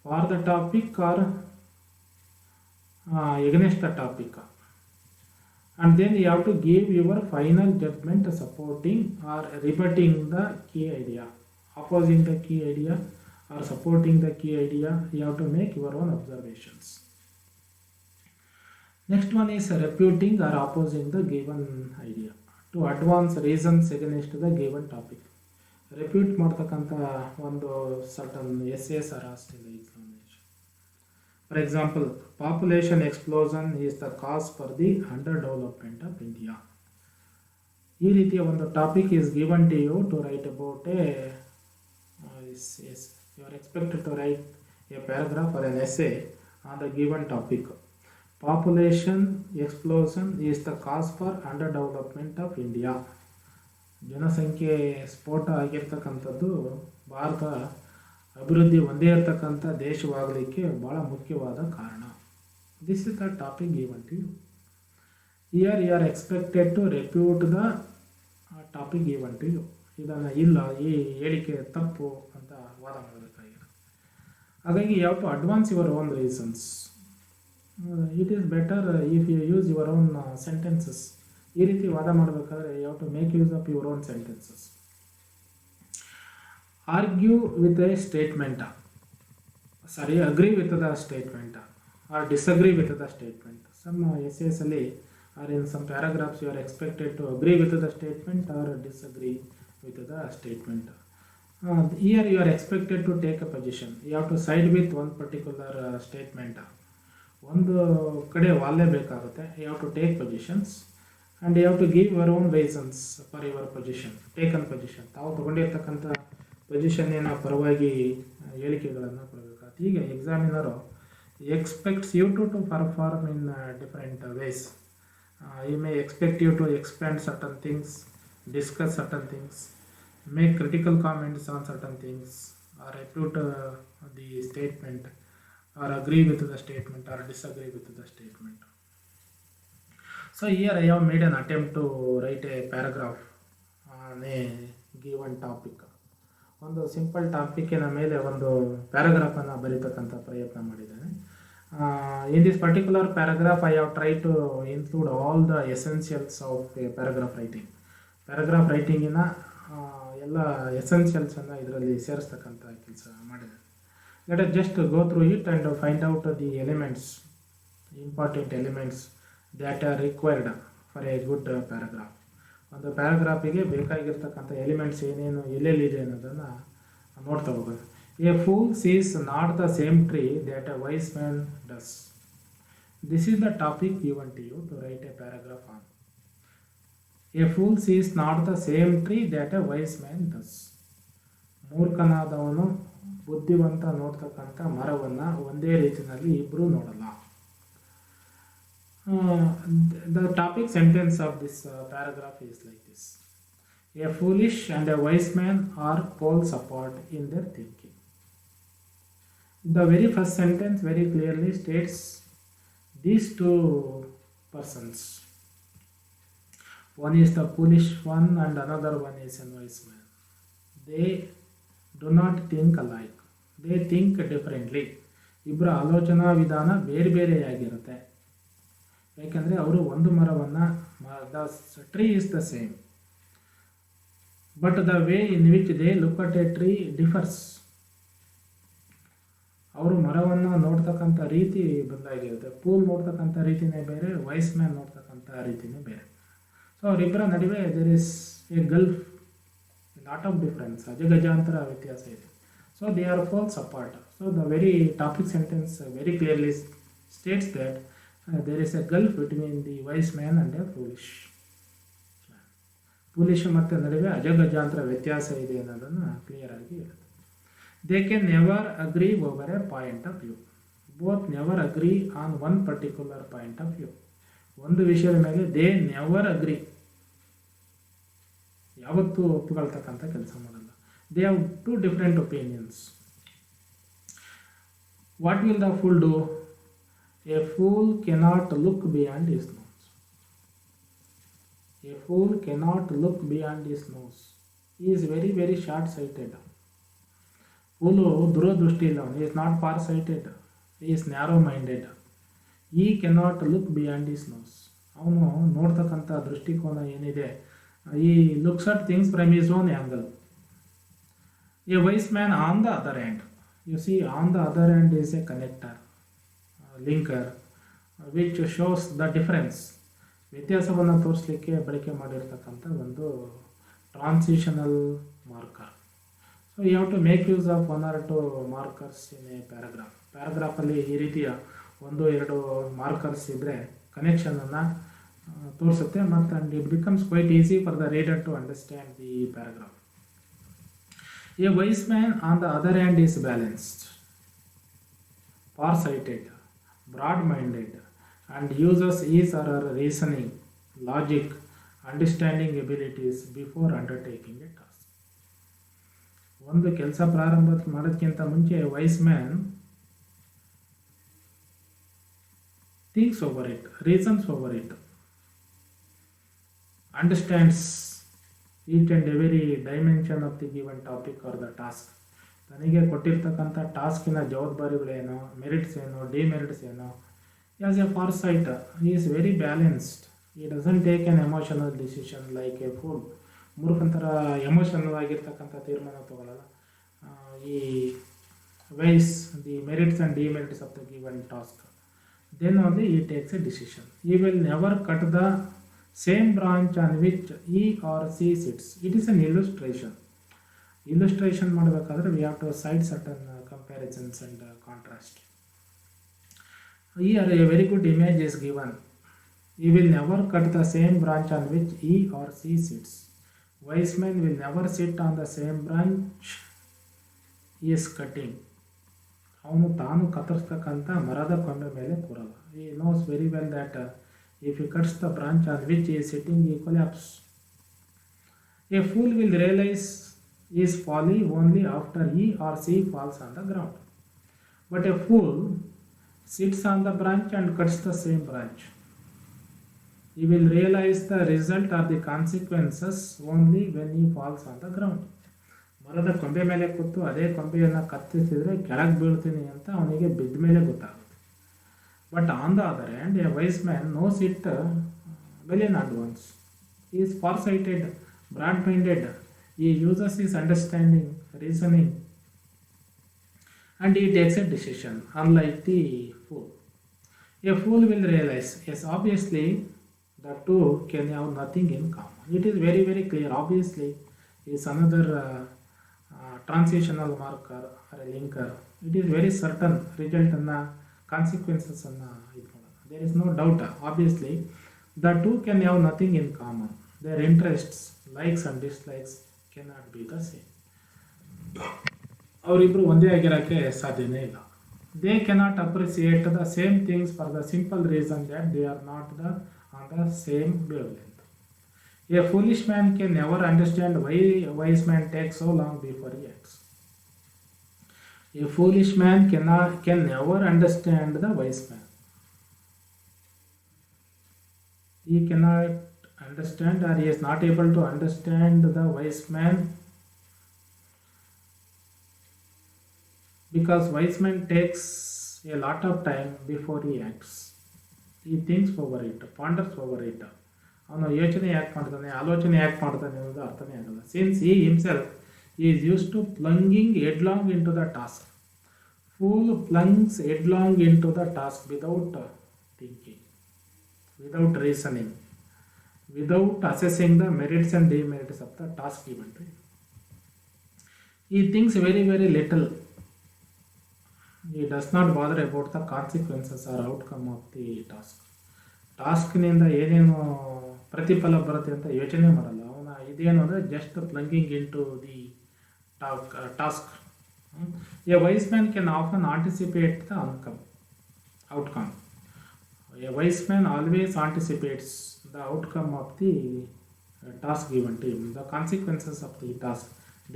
for the topic or against the topic, and then you have to give your final judgment supporting or rebutting the key idea, opposing the key idea or supporting the key idea. You have to make your own observations. Next one is refuting or opposing the given idea to advance reasons against the given topic. Refute ಮಾಡ್ತಕ್ಕಂಥ ಒಂದು certain essays are asked in the examination. For example, population explosion is the cause for the underdevelopment of India. ಈ ರೀತಿಯ ಒಂದು topic is given to you to write about you are expected to write a paragraph or an essay on the given topic. Population explosion is the cause for under development of India. ಜನಸಂಖ್ಯೆ ಸ್ಫೋಟ ಆಗಿರ್ತಕ್ಕಂಥದ್ದು ಭಾರತ ಅಭಿವೃದ್ಧಿ ಒಂದೇ ಇರತಕ್ಕಂಥ ದೇಶವಾಗಲಿಕ್ಕೆ ಭಾಳ ಮುಖ್ಯವಾದ ಕಾರಣ. This is the topic given to you. Here you are expected to refute the topic given to you. ಇದನ್ನು ಇಲ್ಲ, ಈ ಹೇಳಿಕೆ ತಪ್ಪು ಅಂತ ವಾದ ಮಾಡಬೇಕಾಗಿದೆ. ಹಾಗಾಗಿ you have to advance your own reasons. It is better if you use your own sentences. ಈ ರೀತಿ ವಾದ ಮಾಡಬೇಕಾದ್ರೆ you have to make use of your own sentences. Argue with a statement, agree with the statement or disagree with the statement. Some essays or in some paragraphs you are expected to agree with the statement or disagree with the statement. Here you are expected to take a position. You have to side with one particular statement. ಒಂದು ಕಡೆ ವಾಲೇಬೇಕಾಗುತ್ತೆ. You have to take positions and you have to give your own reasons for your position, taken position. ತಾವು ತಗೊಂಡಿರ್ತಕ್ಕಂಥ ಪೊಸಿಷನ್ನಿನ ಪರವಾಗಿ ಹೇಳಿಕೆಗಳನ್ನು ಕೊಡಬೇಕಾಗುತ್ತೆ. ಈಗ examiner expects you to perform in different ways. You may expect you to expand certain things, discuss certain things, make critical comments on certain things, or refute the statement, or agree with the statement, or disagree with the statement. So here I have made an attempt to write a paragraph on a given topic. ಒಂದು simple ಟಾಪಿಕ್ಕಿನ ಮೇಲೆ ಒಂದು ಪ್ಯಾರಾಗ್ರಾಫನ್ನು ಬರೀತಕ್ಕಂಥ ಪ್ರಯತ್ನ ಮಾಡಿದ್ದೇನೆ. In this particular paragraph I have try to include all the essentials of a paragraph writing. Paragraph ರೈಟಿಂಗಿನ ಎಲ್ಲ ಎಸೆನ್ಷಿಯಲ್ಸನ್ನು ಇದರಲ್ಲಿ ಸೇರಿಸ್ತಕ್ಕಂಥ ಕೆಲಸ ಮಾಡಿದೆ. Let us just go through it and find out the elements, important elements that are required for a good paragraph. ಒಂದು ಪ್ಯಾರಾಗ್ರಾಫಿಗೆ ಬೇಕಾಗಿರ್ತಕ್ಕಂಥ ಎಲಿಮೆಂಟ್ಸ್ ಏನೇನು ಎಲ್ಲೆಲ್ಲಿದೆ ಅನ್ನೋದನ್ನು ನೋಡ್ತಾ ಹೋಗೋದು. A fool sees not the same tree that a wise man does. This is the topic given to you to write a paragraph on. A fool sees not the same tree that a wise man does. ಮೂರ್ಖನಾದವನು ಬುದ್ಧಿವಂತ ನೋಡ್ತಕ್ಕಂಥ ಮರವನ್ನು ಒಂದೇ ರೀತಿಯಲ್ಲಿ ಇಬ್ಬರೂ ನೋಡಲ್ಲ. The topic sentence of this paragraph is like this. A foolish and a wise man are poles apart in their thinking. The very first sentence very clearly states these two persons. One is the foolish one and another one is a wise man. They do not think alike. They think differently. ಇಬ್ಬರ ಆಲೋಚನಾ ವಿಧಾನ ಬೇರೆ ಬೇರೆಯಾಗಿರುತ್ತೆ. ಯಾಕೆಂದರೆ ಅವರು ಒಂದು ಮರವನ್ನು, the tree is the same, but the way in which they look at A tree differs. ಅವರು ಮರವನ್ನು ನೋಡ್ತಕ್ಕಂಥ ರೀತಿ ಬದಲಾಗಿರುತ್ತೆ. ಫೂಲ್ ನೋಡ್ತಕ್ಕಂಥ ರೀತಿಯೇ ಬೇರೆ, ವೈಸ್ ಮ್ಯಾನ್ ನೋಡ್ತಕ್ಕಂಥ ರೀತಿಯೇ ಬೇರೆ. ಸೊ ಅವರಿಬ್ಬರ ನಡುವೆ there is a gulf, lot of difference, ಅಜಗಜಾಂತರ ವ್ಯತ್ಯಾಸ ಇದೆ. So they are poles apart. So the very topic sentence very clearly states that there is a gulf between the wise man and a foolish man. Foolish ಮತ್ತು ನಡುವೆ ಅಜಗಜಾಂತರ ವ್ಯತ್ಯಾಸ ಇದೆ ಅನ್ನೋದನ್ನು clear ಆಗಿ ಹೇಳುತ್ತೆ. They can never agri over A point of view. Both never agree on one particular point of view. ಒಂದು ವಿಷಯದ ಮೇಲೆ ದೇ ನೆವರ್ ಅಗ್ರಿ, ಯಾವತ್ತೂ ಒಪ್ಪಿಕೊಳ್ತಕ್ಕಂಥ ಕೆಲಸ ಮಾಡಲ್ಲ. They have two different opinions. What will the fool do? A fool cannot look beyond his nose. A fool cannot look beyond his nose. He is very, very short-sighted. Fool ದೂರದೃಷ್ಟಿ ಇಲ್ಲ. He is not far-sighted. He is narrow-minded. He cannot look beyond his nose. ಅವನು ನೋಡ್ತಕ್ಕಂಥ ದೃಷ್ಟಿಕೋನ ಏನಿದೆ, he looks at things from his own angle. A wise man on the other hand, you see, on the other hand is a connector, linker, which shows the difference. ವ್ಯತ್ಯಾಸವನ್ನು ತೋರಿಸಲಿಕ್ಕೆ ಬಳಕೆ ಮಾಡಿರ್ತಕ್ಕಂಥ ಒಂದು transitional marker. So you have to make use of 1 or 2 markers in a paragraph. ಪ್ಯಾರಾಗ್ರಾಫಲ್ಲಿ ಈ ರೀತಿಯ 1-2 markers ಇದ್ದರೆ ಕನೆಕ್ಷನನ್ನು ತೋರಿಸುತ್ತೆ, ಮತ್ತು and it becomes quite easy for the reader to understand the paragraph. A wise man on the other hand is balanced, far-sighted, broad-minded, and uses his or her reasoning, logic, understanding abilities before undertaking a task. ಒಂದು ಕೆಲಸ ಪ್ರಾರಂಭ ಮಾಡೋದಕ್ಕಿಂತ ಮುಂಚೆ wise man thinks over it, reasons over it, understands each and every dimension of the given topic or the task. ತನಗೆ ಕೊಟ್ಟಿರ್ತಕ್ಕಂಥ ಟಾಸ್ಕಿನ ಜವಾಬ್ದಾರಿಗಳೇನು, merits ಏನು, ಡಿಮೆರಿಟ್ಸ್ ಏನು. As a far sight he is very balanced. He doesn't take an emotional decision like a fool. ಮೂರ್ಖಂತರ emotional ಆಗಿರ್ತಕ್ಕಂಥ ತೀರ್ಮಾನ ತಗೊಳ್ಳಲ್ಲ. He weighs the merits and demerits of the given task, then only he takes a decision. ಈ will never cut the same branch on which he or she sits. It is an illustration. Illustration ಮಾಡಬೇಕಾದ್ರೆ we have to cite certain comparisons and contrast. Here a very good image is given. He will never cut the same branch on which he or she sits. Wise man will never sit on the same branch he is cutting. ಅವನು ತಾನು ಕತ್ತರಿಸ್ತಕ್ಕಂಥ ಮರದ ಕೊಂಬೆ ಮೇಲೆ ಕೂರಲ್ಲ. He knows very well that if he cuts the branch on which he is sitting, he collapses. A fool will realize his folly only after he or she falls on the ground. But a fool sits on the branch and cuts the same branch. He will realize the result or the consequences only when he falls on the ground. ಮರದ ಕೊಂಬೆ ಮೇಲೆ ಕೂತು ಅದೇ ಕೊಂಬೆಯನ್ನು ಕತ್ತರಿಸಿದರೆ ಕೆಳಗೆ ಬೀಳ್ತೀನಿ ಅಂತ ಅವನಿಗೆ ಬಿದ್ದ ಮೇಲೆ ಗೊತ್ತಾಗುತ್ತೆ. But on the other hand a wise man knows it well in advance. He is far-sighted, broad-minded. He uses his understanding, reasoning, and he takes a decision, unlike the fool. A fool will realize, yes, obviously, The two can have nothing in common. It is very, very clear. Obviously, is another transitional marker or a linker. It is very certain result and consequences and there is no doubt. Obviously, the two can have nothing in common. Their interests, likes and dislikes cannot be the same. ಅವರಿಬ್ಬರು ಒಂದೇ ಆಗಿರೋಕ್ಕೆ ಸಾಧ್ಯನೇ ಇಲ್ಲ. They cannot appreciate the same things for the simple reason that they are not on the same wavelength. A foolish man can never understand why a wise man takes so long before he acts. A foolish man can never understand the wise man. He cannot understand, or he is not able to understand the wise man, because wise man takes a lot of time before he acts. He thinks over it, ponders over it. ಅವನು ಯೋಚನೆ ಯಾಕೆ ಮಾಡ್ತಾನೆ, ಆಲೋಚನೆ ಯಾಕೆ ಮಾಡ್ತಾನೆ ಅನ್ನೋದು ಅರ್ಥನೇ ಆಗಲ್ಲ. Since he himself is used to plunging headlong into the task. Fool plunges headlong into the task without thinking, without reasoning, without assessing the merits and demerits of the task given to him. He thinks very, very little. He does not bother about the consequences or outcome of the task. ಟಾಸ್ಕ್ನಿಂದ ಏನೇನು ಪ್ರತಿಫಲ ಬರುತ್ತೆ ಅಂತ ಯೋಚನೆ ಮಾಡಲ್ಲ. ಅವನ ಇದೇನು ಅಂದರೆ just plunging into the task. A wise man can often anticipate the outcome. A wise man always anticipates the outcome of the task given to him, the consequences of the task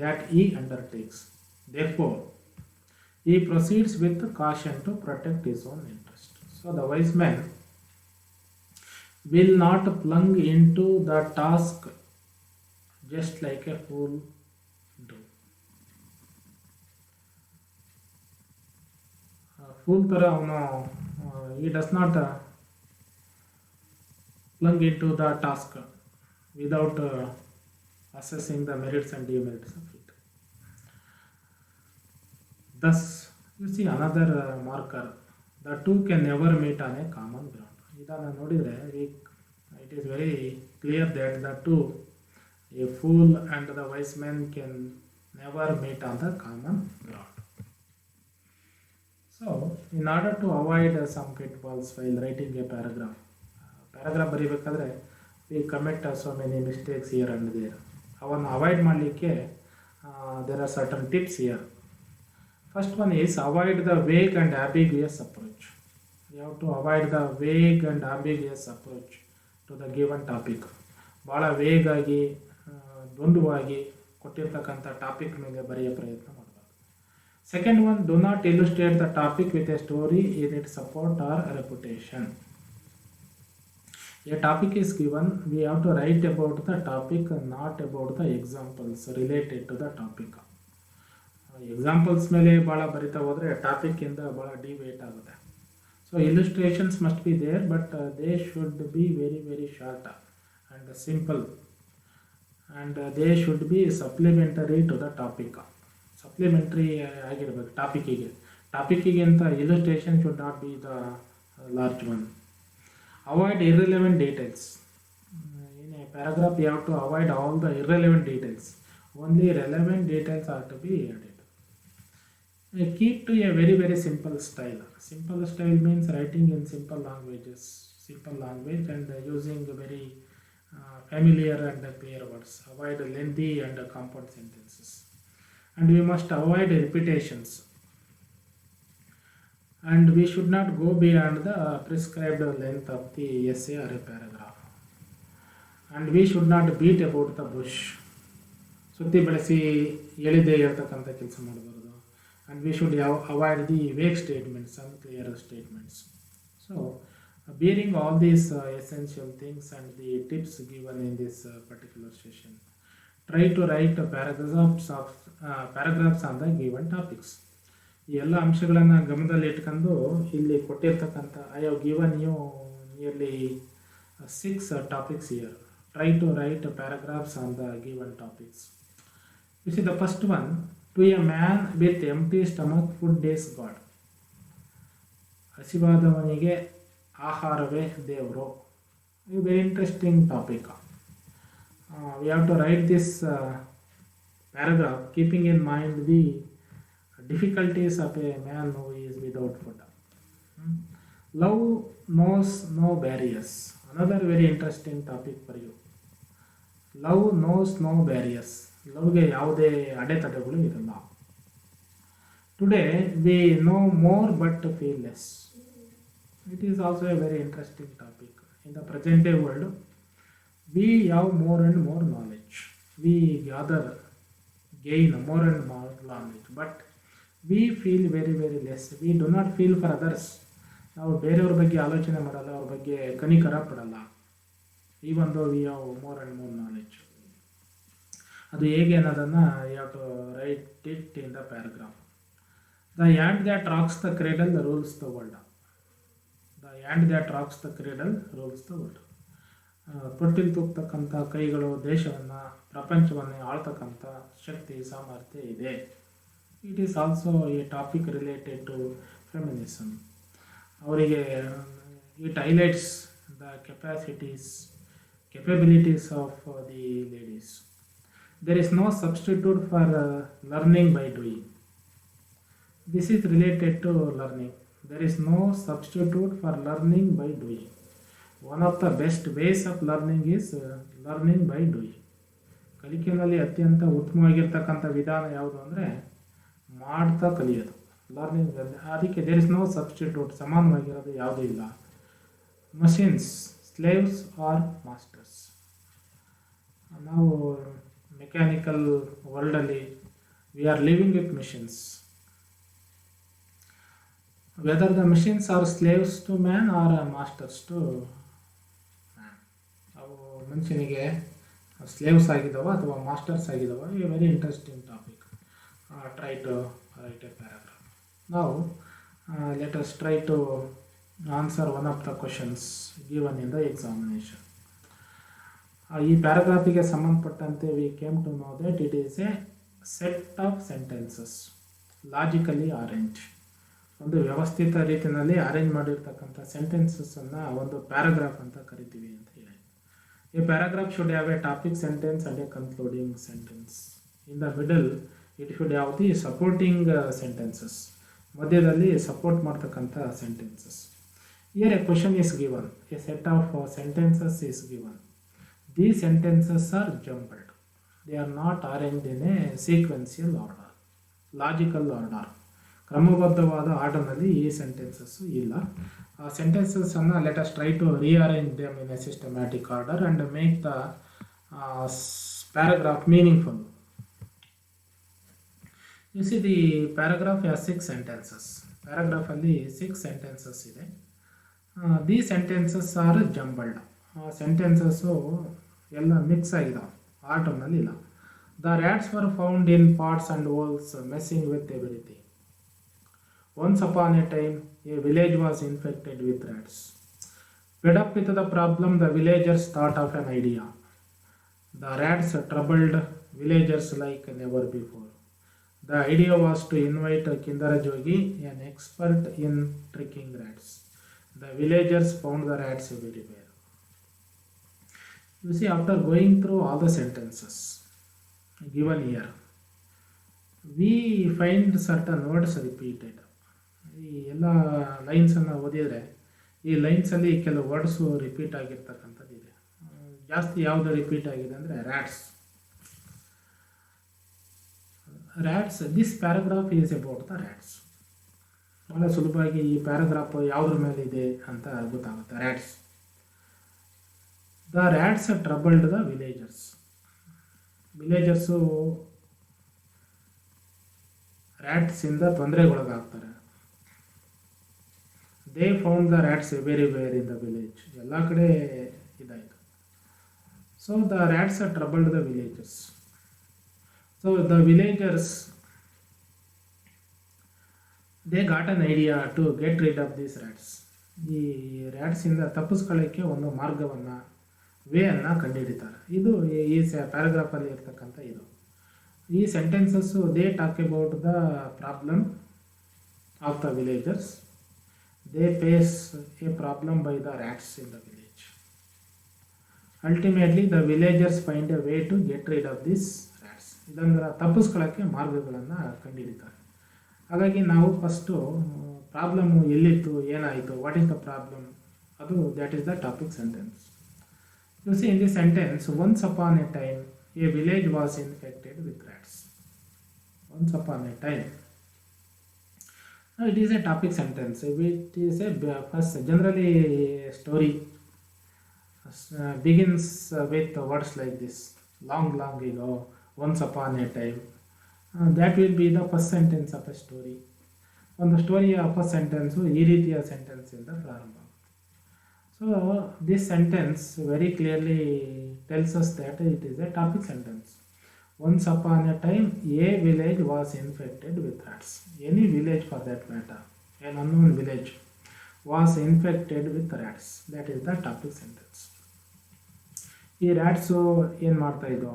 that he undertakes. Therefore, he proceeds with caution to protect his own interest. So the wise man will not plunge into the task just like a fool do. Fool ತರ ಅವನು he does not plunge into the task without assessing the merits and demerits of it. Thus, you see another marker. The two can never meet on a common ground. ಇದನ್ನು ನೋಡಿದರೆ it is very clear that the two, a fool and the wise man, can never meet on the common ground. So, in order to avoid some pitfalls while writing a paragraph ಬರೀಬೇಕಾದ್ರೆ we commit so many mistakes here and there. ಅವನ್ನು avoid ಮಾಡಲಿಕ್ಕೆ there are certain tips here. First one is avoid the vague and ambiguous approach. You have to avoid the vague and ambiguous approach to the given topic. ಭಾಳ vague ಆಗಿ ದ್ವಂದ್ವವಾಗಿ ಕೊಟ್ಟಿರ್ತಕ್ಕಂಥ topic ಮೇಲೆ ಬರೆಯೋ ಪ್ರಯತ್ನ ಮಾಡಬಾರ್ದು. Second one, do not illustrate the topic with a story in its support or reputation. A topic is given, we have to write about the topic, not about the examples related to the topic. Examples ಮೇಲೆ ಭಾಳ ಬರಿತಾ ಹೋದರೆ ಟಾಪಿಕ್ಕಿಂದ ಭಾಳ deviate ಆಗುತ್ತೆ. So illustrations must be there, but they should be very very short and simple, and they should be supplementary to the topic. Supplementary ಆಗಿರಬೇಕು ಟಾಪಿಕ್ಕಿಗೆ ಅಂತ illustration should not be the large one. Avoid irrelevant details. In a paragraph you have to avoid all the irrelevant details. Only relevant details are to be added. Keep to a very, very simple style. Simple style means writing in simple language and using very familiar and clear words. Avoid lengthy and compound sentences. And we must avoid repetitions. And we should not go beyond the prescribed length of the essay or a paragraph. And we should not beat about the bush. ಸುತ್ತಿ ಬೆಳೆಸಿ ಎಳಿದೆ ಹೇಳ್ತಕ್ಕಂಥ ಕೆಲಸ ಮಾಡಬಾರ್ದು. And we should avoid the vague statements, unclear statements. So, bearing all these essential things and the tips given in this particular session, try to write paragraphs on the given topics. ಈ ಎಲ್ಲ ಅಂಶಗಳನ್ನು ಗಮನದಲ್ಲಿ ಇಟ್ಕೊಂಡು ಇಲ್ಲಿ ಕೊಟ್ಟಿರ್ತಕ್ಕಂಥ I have given you nearly 6 topics here. Try to write paragraphs on the given topics. You see the first one, to a man with empty stomach food is God. ಹಸಿವಾದವನಿಗೆ ಆಹಾರವೇ ದೇವರು. A very interesting topic. We have to write this paragraph keeping in mind the difficulties of a man who is without food. Hmm. Love knows no barriers. Another very interesting topic for you. Love knows no barriers. ಲವ್ಗೆ ಯಾವುದೇ ಅಡೆತಡೆಗಳು ಇರಲ್ಲ. Today we know more but feel less. It is also a very interesting topic. In the present day world we have more and more knowledge. We gather gain more and more knowledge but we feel very very less. We do not feel for others. ನಾವು ಬೇರೆಯವ್ರ ಬಗ್ಗೆ ಆಲೋಚನೆ ಮಾಡಲ್ಲ, ಅವ್ರ ಬಗ್ಗೆ ಕನಿಕರ ಪಡಲ್ಲ. Even though we have more and more knowledge. ಅದು ಹೇಗೆ ಅನ್ನೋದನ್ನು you have to write it in the paragraph. The hand that rocks the cradle rules the world. The hand that rocks the cradle rules the world. ತೊಟ್ಟಿಲ್ ತೂಗ್ತಕ್ಕಂಥ ಕೈಗಳು ದೇಶವನ್ನು, ಪ್ರಪಂಚವನ್ನು ಆಳ್ತಕ್ಕಂಥ ಶಕ್ತಿ, ಸಾಮರ್ಥ್ಯ ಇದೆ. It is also a topic related to feminism. ಅವರಿಗೆ it highlights the capabilities of the ladies. There is no substitute for learning by doing. This is related to learning. There is no substitute for learning by doing. One of the best ways of learning is learning by doing. ಕಲಿಕೆಯಲ್ಲಿ ಅತ್ಯಂತ ಉತ್ತಮವಾಗಿರ್ತಕ್ಕಂಥ ವಿಧಾನ ಯಾವುದು ಅಂದರೆ ಮಾಡ್ತಾ ಕಲಿಯೋದು. Learning ಅದಕ್ಕೆ there is no substitute, ಸಮಾನವಾಗಿರೋದು ಯಾವುದೂ ಇಲ್ಲ. Machines, slaves or masters. ನಾವು ಮೆಕ್ಯಾನಿಕಲ್ ವರ್ಲ್ಡಲ್ಲಿ we are living with machines. Whether the machines are slaves to man or masters to man. ಅವು ಮನುಷ್ಯನಿಗೆ ಸ್ಲೇವ್ಸ್ ಆಗಿದ್ದಾವ ಅಥವಾ ಮಾಸ್ಟರ್ಸ್ ಆಗಿದ್ದಾವ. A very interesting topic. Try to write a paragraph. ನಾವು let us try to answer one of the questions given in the examination. ಈ ಪ್ಯಾರಾಗ್ರಾಫಿಗೆ ಸಂಬಂಧಪಟ್ಟಂತೆ we came to know that it is A set of sentences logically arrange. ಒಂದು ವ್ಯವಸ್ಥಿತ ರೀತಿಯಲ್ಲಿ arrange ಮಾಡಿರ್ತಕ್ಕಂಥ ಸೆಂಟೆನ್ಸಸ್ಸನ್ನು ಒಂದು paragraph ಅಂತ ಕರಿತೀವಿ ಅಂತ ಹೇಳಿ. A paragraph should have A topic sentence and A concluding sentence. In the middle it should have the supporting sentences. ಮಧ್ಯದಲ್ಲಿ ಸಪೋರ್ಟ್ ಮಾಡ್ತಕ್ಕಂಥ sentences. Here a question is given, a set of sentences is given. These sentences are jumbled. They are not arranged in a sequential order, logical order. ಕ್ರಮಬದ್ಧವಾದ ಆರ್ಡರ್ನಲ್ಲಿ ಈ sentences ಇಲ್ಲ. ಆ ಸೆಂಟೆನ್ಸಸ್ಸನ್ನು let us try to rearrange them in a systematic order and make the paragraph meaningful. You see the paragraph has 6 sentences. ಪ್ಯಾರಾಗ್ರಾಫಲ್ಲಿ 6 sentences ಇದೆ. The sentences are jumbled. Sentences ಎಲ್ಲ mix ಆಗಿದಾವೆ, ಆರ್ಡರ್ನಲ್ಲಿ ಇಲ್ಲ. The rats were found in pots and holes messing with everything. Once upon a time a village was infected with rats. Fed up with the problem the villagers thought of an idea. The rats troubled villagers like never before. The idea was to invite Kindarajogi, an expert in tricking rats. The villagers found the rats everywhere. You see, after going through all the sentences given here, we find certain words repeated. ಈ ಎಲ್ಲ ಲೈನ್ಸನ್ನು ಓದಿದರೆ ಈ ಲೈನ್ಸಲ್ಲಿ ಕೆಲವು words repeat ಆಗಿರ್ತಕ್ಕಂಥದ್ದಿದೆ. ಜಾಸ್ತಿ ಯಾವುದು repeat ಆಗಿದೆ ಅಂದರೆ rats. Rats, this paragraph is about the rats. ಭಾಳ ಸುಲಭವಾಗಿ ಈ ಪ್ಯಾರಾಗ್ರಾಫ್ ಯಾವುದ್ರ ಮೇಲೆ ಇದೆ ಅಂತ ಗೊತ್ತಾಗುತ್ತೆ. Rats. The rats troubled the villagers. Villagers ರ್ಯಾಟ್ಸಿಂದ ತೊಂದರೆಗೊಳಗಾಗ್ತಾರೆ. They found the rats everywhere in the village. ಎಲ್ಲ ಕಡೆ ಇದಾಯಿತು. So the rats troubled the villagers. So the villagers they got an idea to get rid of these rats. ಈ ರ್ಯಾಟ್ಸಿಂದ ತಪ್ಪಿಸ್ಕೊಳ್ಳೋಕ್ಕೆ ಒಂದು ಮಾರ್ಗವನ್ನು, ವೇಯನ್ನು ಕಂಡುಹಿಡಿತಾರೆ. ಇದು ಈ ಪ್ಯಾರಾಗ್ರಾಫಲ್ಲಿ ಇರ್ತಕ್ಕಂಥ ಇದು. ಈ sentences they talk about the problem of the villagers. They face a problem by the rats in the village. Ultimately the villagers find a way to get rid of this rats. ಇದನ್ನು ತಪ್ಪಿಸ್ಕೊಳ್ಳೋಕ್ಕೆ ಮಾರ್ಗಗಳನ್ನು ಕಂಡುಹಿಡಿತಾರೆ. ಹಾಗಾಗಿ ನಾವು first problem ಎಲ್ಲಿತ್ತು, ಏನಾಯಿತು, what is the problem, ಅದು that is the topic sentence. U C in the sentence, once upon a time a village was infected with rats. Once upon a time. It is a topic sentence. It is a first generally story begins with words like this: long ago, once upon a time. That will be the first sentence of a story. ಒಂದು ಸ್ಟೋರಿಯ first sentence ಈ ರೀತಿಯ ಸೆಂಟೆನ್ಸಿಂದ ಪ್ರಾರಂಭ. So this sentence very clearly tells us that it is a topic sentence. Once upon a time, a village was infected with rats. Any village for that matter, an unknown village, was infected with rats. That is the topic sentence. ಈ ರ್ಯಾಟ್ಸು ಏನು ಮಾಡ್ತಾ ಇದ್ದೋ,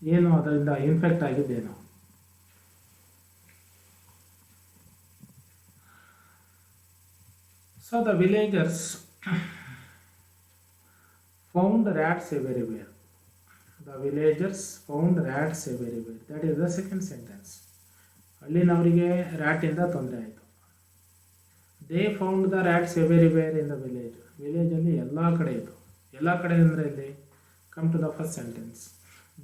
ಏನು ಅದರಿಂದ infect ಆಗಿದ್ದೇನೋ. So the villagers found rats everywhere. The villagers found rats everywhere. That is the second sentence. ಅಲ್ಲಿನವರಿಗೆ ರ್ಯಾಟಿಂದ ತೊಂದರೆ ಆಯಿತು. They found the rats everywhere in the village. ವಿಲೇಜಲ್ಲಿ ಎಲ್ಲ ಕಡೆ ಇತ್ತು. ಎಲ್ಲ ಕಡೆ ಅಂದರೆ ಇಲ್ಲಿ come to the first sentence.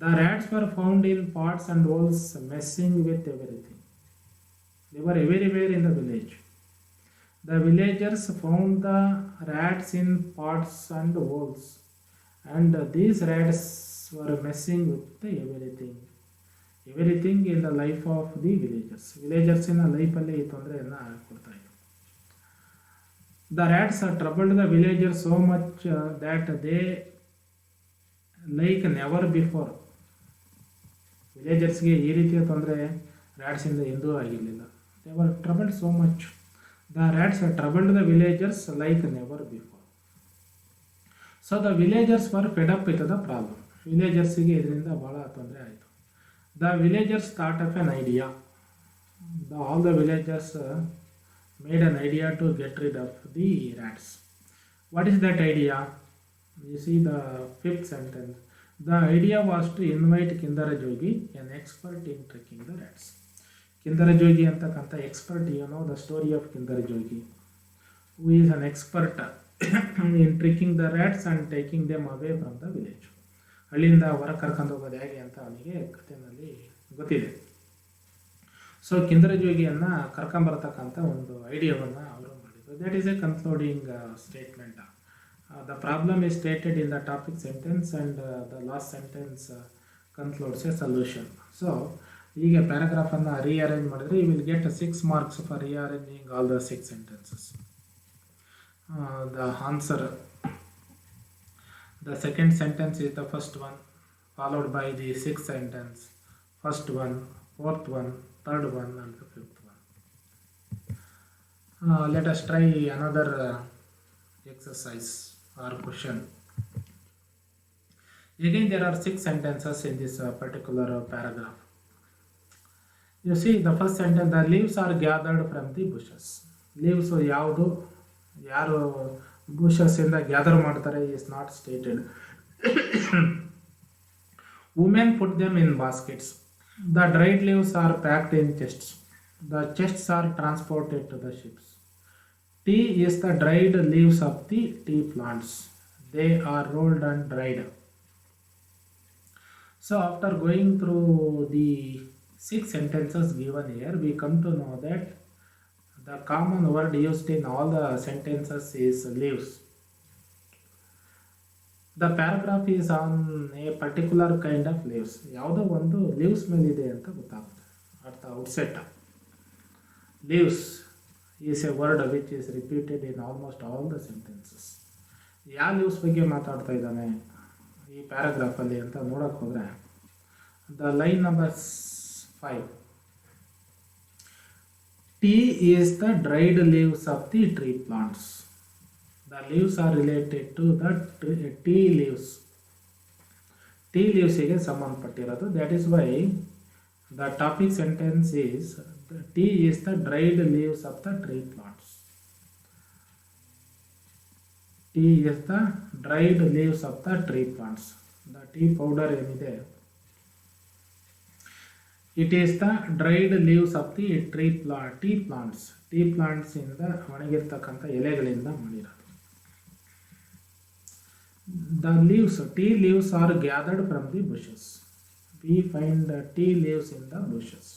The rats were found in pots and holes messing with everything. They were everywhere in the village. The villagers found the rats in pots and holes and these rats were messing with everything in the life of the villagers in the life ಅಲ್ಲಿ ತೊಂದರೆಯನ್ನು ಕೊಡ್ತಾ ಇತ್ತು. The rats troubled the villagers so much that they like never before. ವಿಲೇಜರ್ಸ್ಗೆ ಈ ರೀತಿಯ ತೊಂದರೆ ರ್ಯಾಟ್ಸಿಂದ ಎಂದೂ ಆಗಿರಲಿಲ್ಲ. They were troubled so much. The rats troubled the villagers like never before. So the villagers were fed up with the problem. ವಿಲೇಜರ್ಸಿಗೆ ಇದರಿಂದ ಭಾಳ ತೊಂದರೆ ಆಯಿತು. The villagers thought of an idea. All the villagers made an idea to get rid of the rats. What is that idea? You see the fifth sentence. The idea was to invite Kindarajogi, an expert in tricking the rats. Kindarajogi ಅಂತಕ್ಕಂಥ expert, you know the story of Kindarajogi, who is an expert in tricking the rats and taking them away from the village. ಹಳ್ಳಿಯಿಂದ ಹೊರ ಕರ್ಕೊಂಡು ಹೋಗೋದು ಹೇಗೆ ಅಂತ ಅವನಿಗೆ ಕಥೆಯಲ್ಲಿ ಗೊತ್ತಿದೆ. ಸೊ ಕಿಂದರಜೋಗಿಯನ್ನು ಕರ್ಕೊಂಬರ್ತಕ್ಕಂಥ ಒಂದು ಐಡಿಯಾವನ್ನು ಅವರು ಮಾಡಿದರು. That is a concluding statement. The problem is stated in the topic sentence and the last sentence concludes a solution. So ಹೀಗೆ ಪ್ಯಾರಾಗ್ರಾಫನ್ನು ರೀಅರೇಂಜ್ ಮಾಡಿದರೆ you will get 6 marks for rearranging all the 6 sentences. The answer. The second sentence is the first one, followed by the 6th sentence, first one, fourth one, third one, and the fifth one. Let us try another exercise or question. Again, there are 6 sentences in this particular paragraph. You see, the first sentence, the leaves are gathered from the bushes. Leaves ಯಾರು ಬುಷಸ್ಸಿಂದ gather ಮಾಡ್ತಾರೆ is not stated. Women put them in baskets. The dried leaves are packed in chests. The chests are transported to the ships. Tea is the dried leaves of the tea plants. They are rolled and dried. So after going through the 6 sentences given here, we come to know that the common word used in all the sentences is leaves. The paragraph is on a particular kind of leaves. ಯಾವುದೋ ಒಂದು leaves ಮೇಲಿದೆ ಅಂತ ಗೊತ್ತಾಗುತ್ತೆ at the outset. Leaves is a word which is repeated in almost all the sentences. ಯಾವ leaves ಬಗ್ಗೆ ಮಾತಾಡ್ತಾ ಇದ್ದಾನೆ ಈ ಪ್ಯಾರಾಗ್ರಾಫಲ್ಲಿ ಅಂತ ನೋಡೋಕೆ ಹೋದರೆ, the line number 5. Tea is the dried leaves of the tree plants. The leaves are related to the tea leaves. Tea leaves ಗೆ ಸಂಬಂಧಪಟ್ಟಿರೋದು. That is why the topic sentence is tea is the dried leaves of the tree plants. Tea is the dried leaves of the tree plants. The tea powder ಏನಿದೆ, it is the dried leaves of the tea plants. Tea plants ಇಂದ ಒಣಗಿರ್ತಕ್ಕಂಥ ಎಲೆಗಳಿಂದ ಮಾಡಿರೋದು. The leaves, tea leaves are gathered from the bushes. We find the tea leaves in the bushes.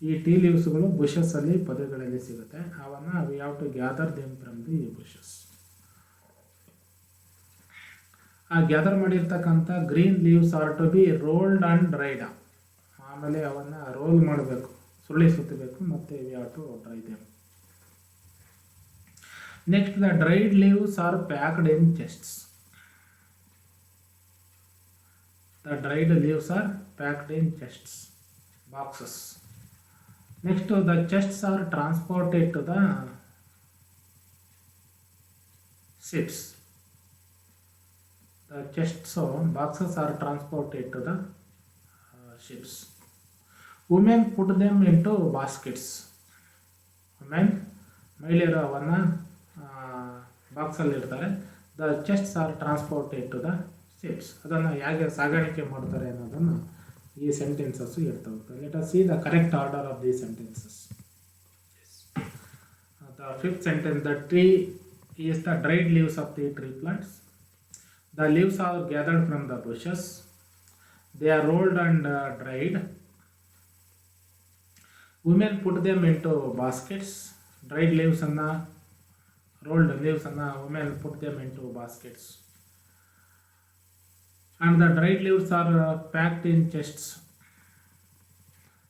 ಈ tea ಲೀವ್ಸ್ಗಳು bushes ಅಲ್ಲಿ ಪೊದೆಗಳಲ್ಲಿ ಸಿಗುತ್ತೆ. ಅವನ್ನ we have to gather them from the bushes. ಆ ಗ್ಯಾದರ್ ಮಾಡಿರ್ತಕ್ಕಂಥ green leaves are to be rolled and dried. ಆಮೇಲೆ ಅವನ್ನ ರೋಲ್ ಮಾಡಬೇಕು, ಸುರುಳಿ ಸುತ್ತಬೇಕು, ಮತ್ತೆ we have to dry them. Next, the dried leaves are packed in chests. The dried leaves are packed in chests, boxes. Next, the chests are transported to the ships. The chests or boxes are transported to the ships. Women put them into baskets. Women ಮಹಿಳೆಯರು ಅವನ್ನ ಬಾಕ್ಸಲ್ಲಿ ಇಡ್ತಾರೆ. The chests are transported to the ships. ಅದನ್ನು ಹೇಗೆ ಸಾಗಾಣಿಕೆ ಮಾಡ್ತಾರೆ ಅನ್ನೋದನ್ನು ಈ ಸೆಂಟೆನ್ಸಸ್ ಹೇಳ್ತಾ ಹೋಗ್ತಾರೆ. Let us see the correct order of the sentences. The fifth sentence, the tree is the dried leaves of the tree plants. The leaves are gathered from the bushes. They are rolled and dried. Women put them into baskets. Dried leaves ಅನ್ನ, rolled leaves ಅನ್ನ women put them into baskets. And the dried leaves are packed in chests.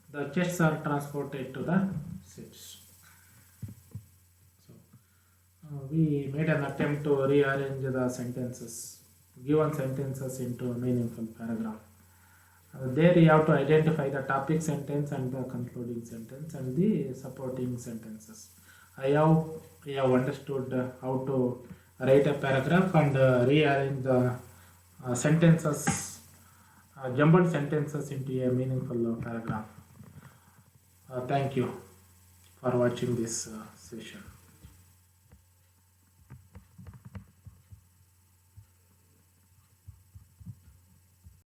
The chests are transported to the ships. So, we made an attempt to rearrange the sentences, given sentences into a meaningful paragraph. There you have to identify the topic sentence and the concluding sentence and the supporting sentences. I hope you have understood how to write a paragraph and rearrange the sentences, jumbled sentences into a meaningful paragraph. Thank you for watching this session.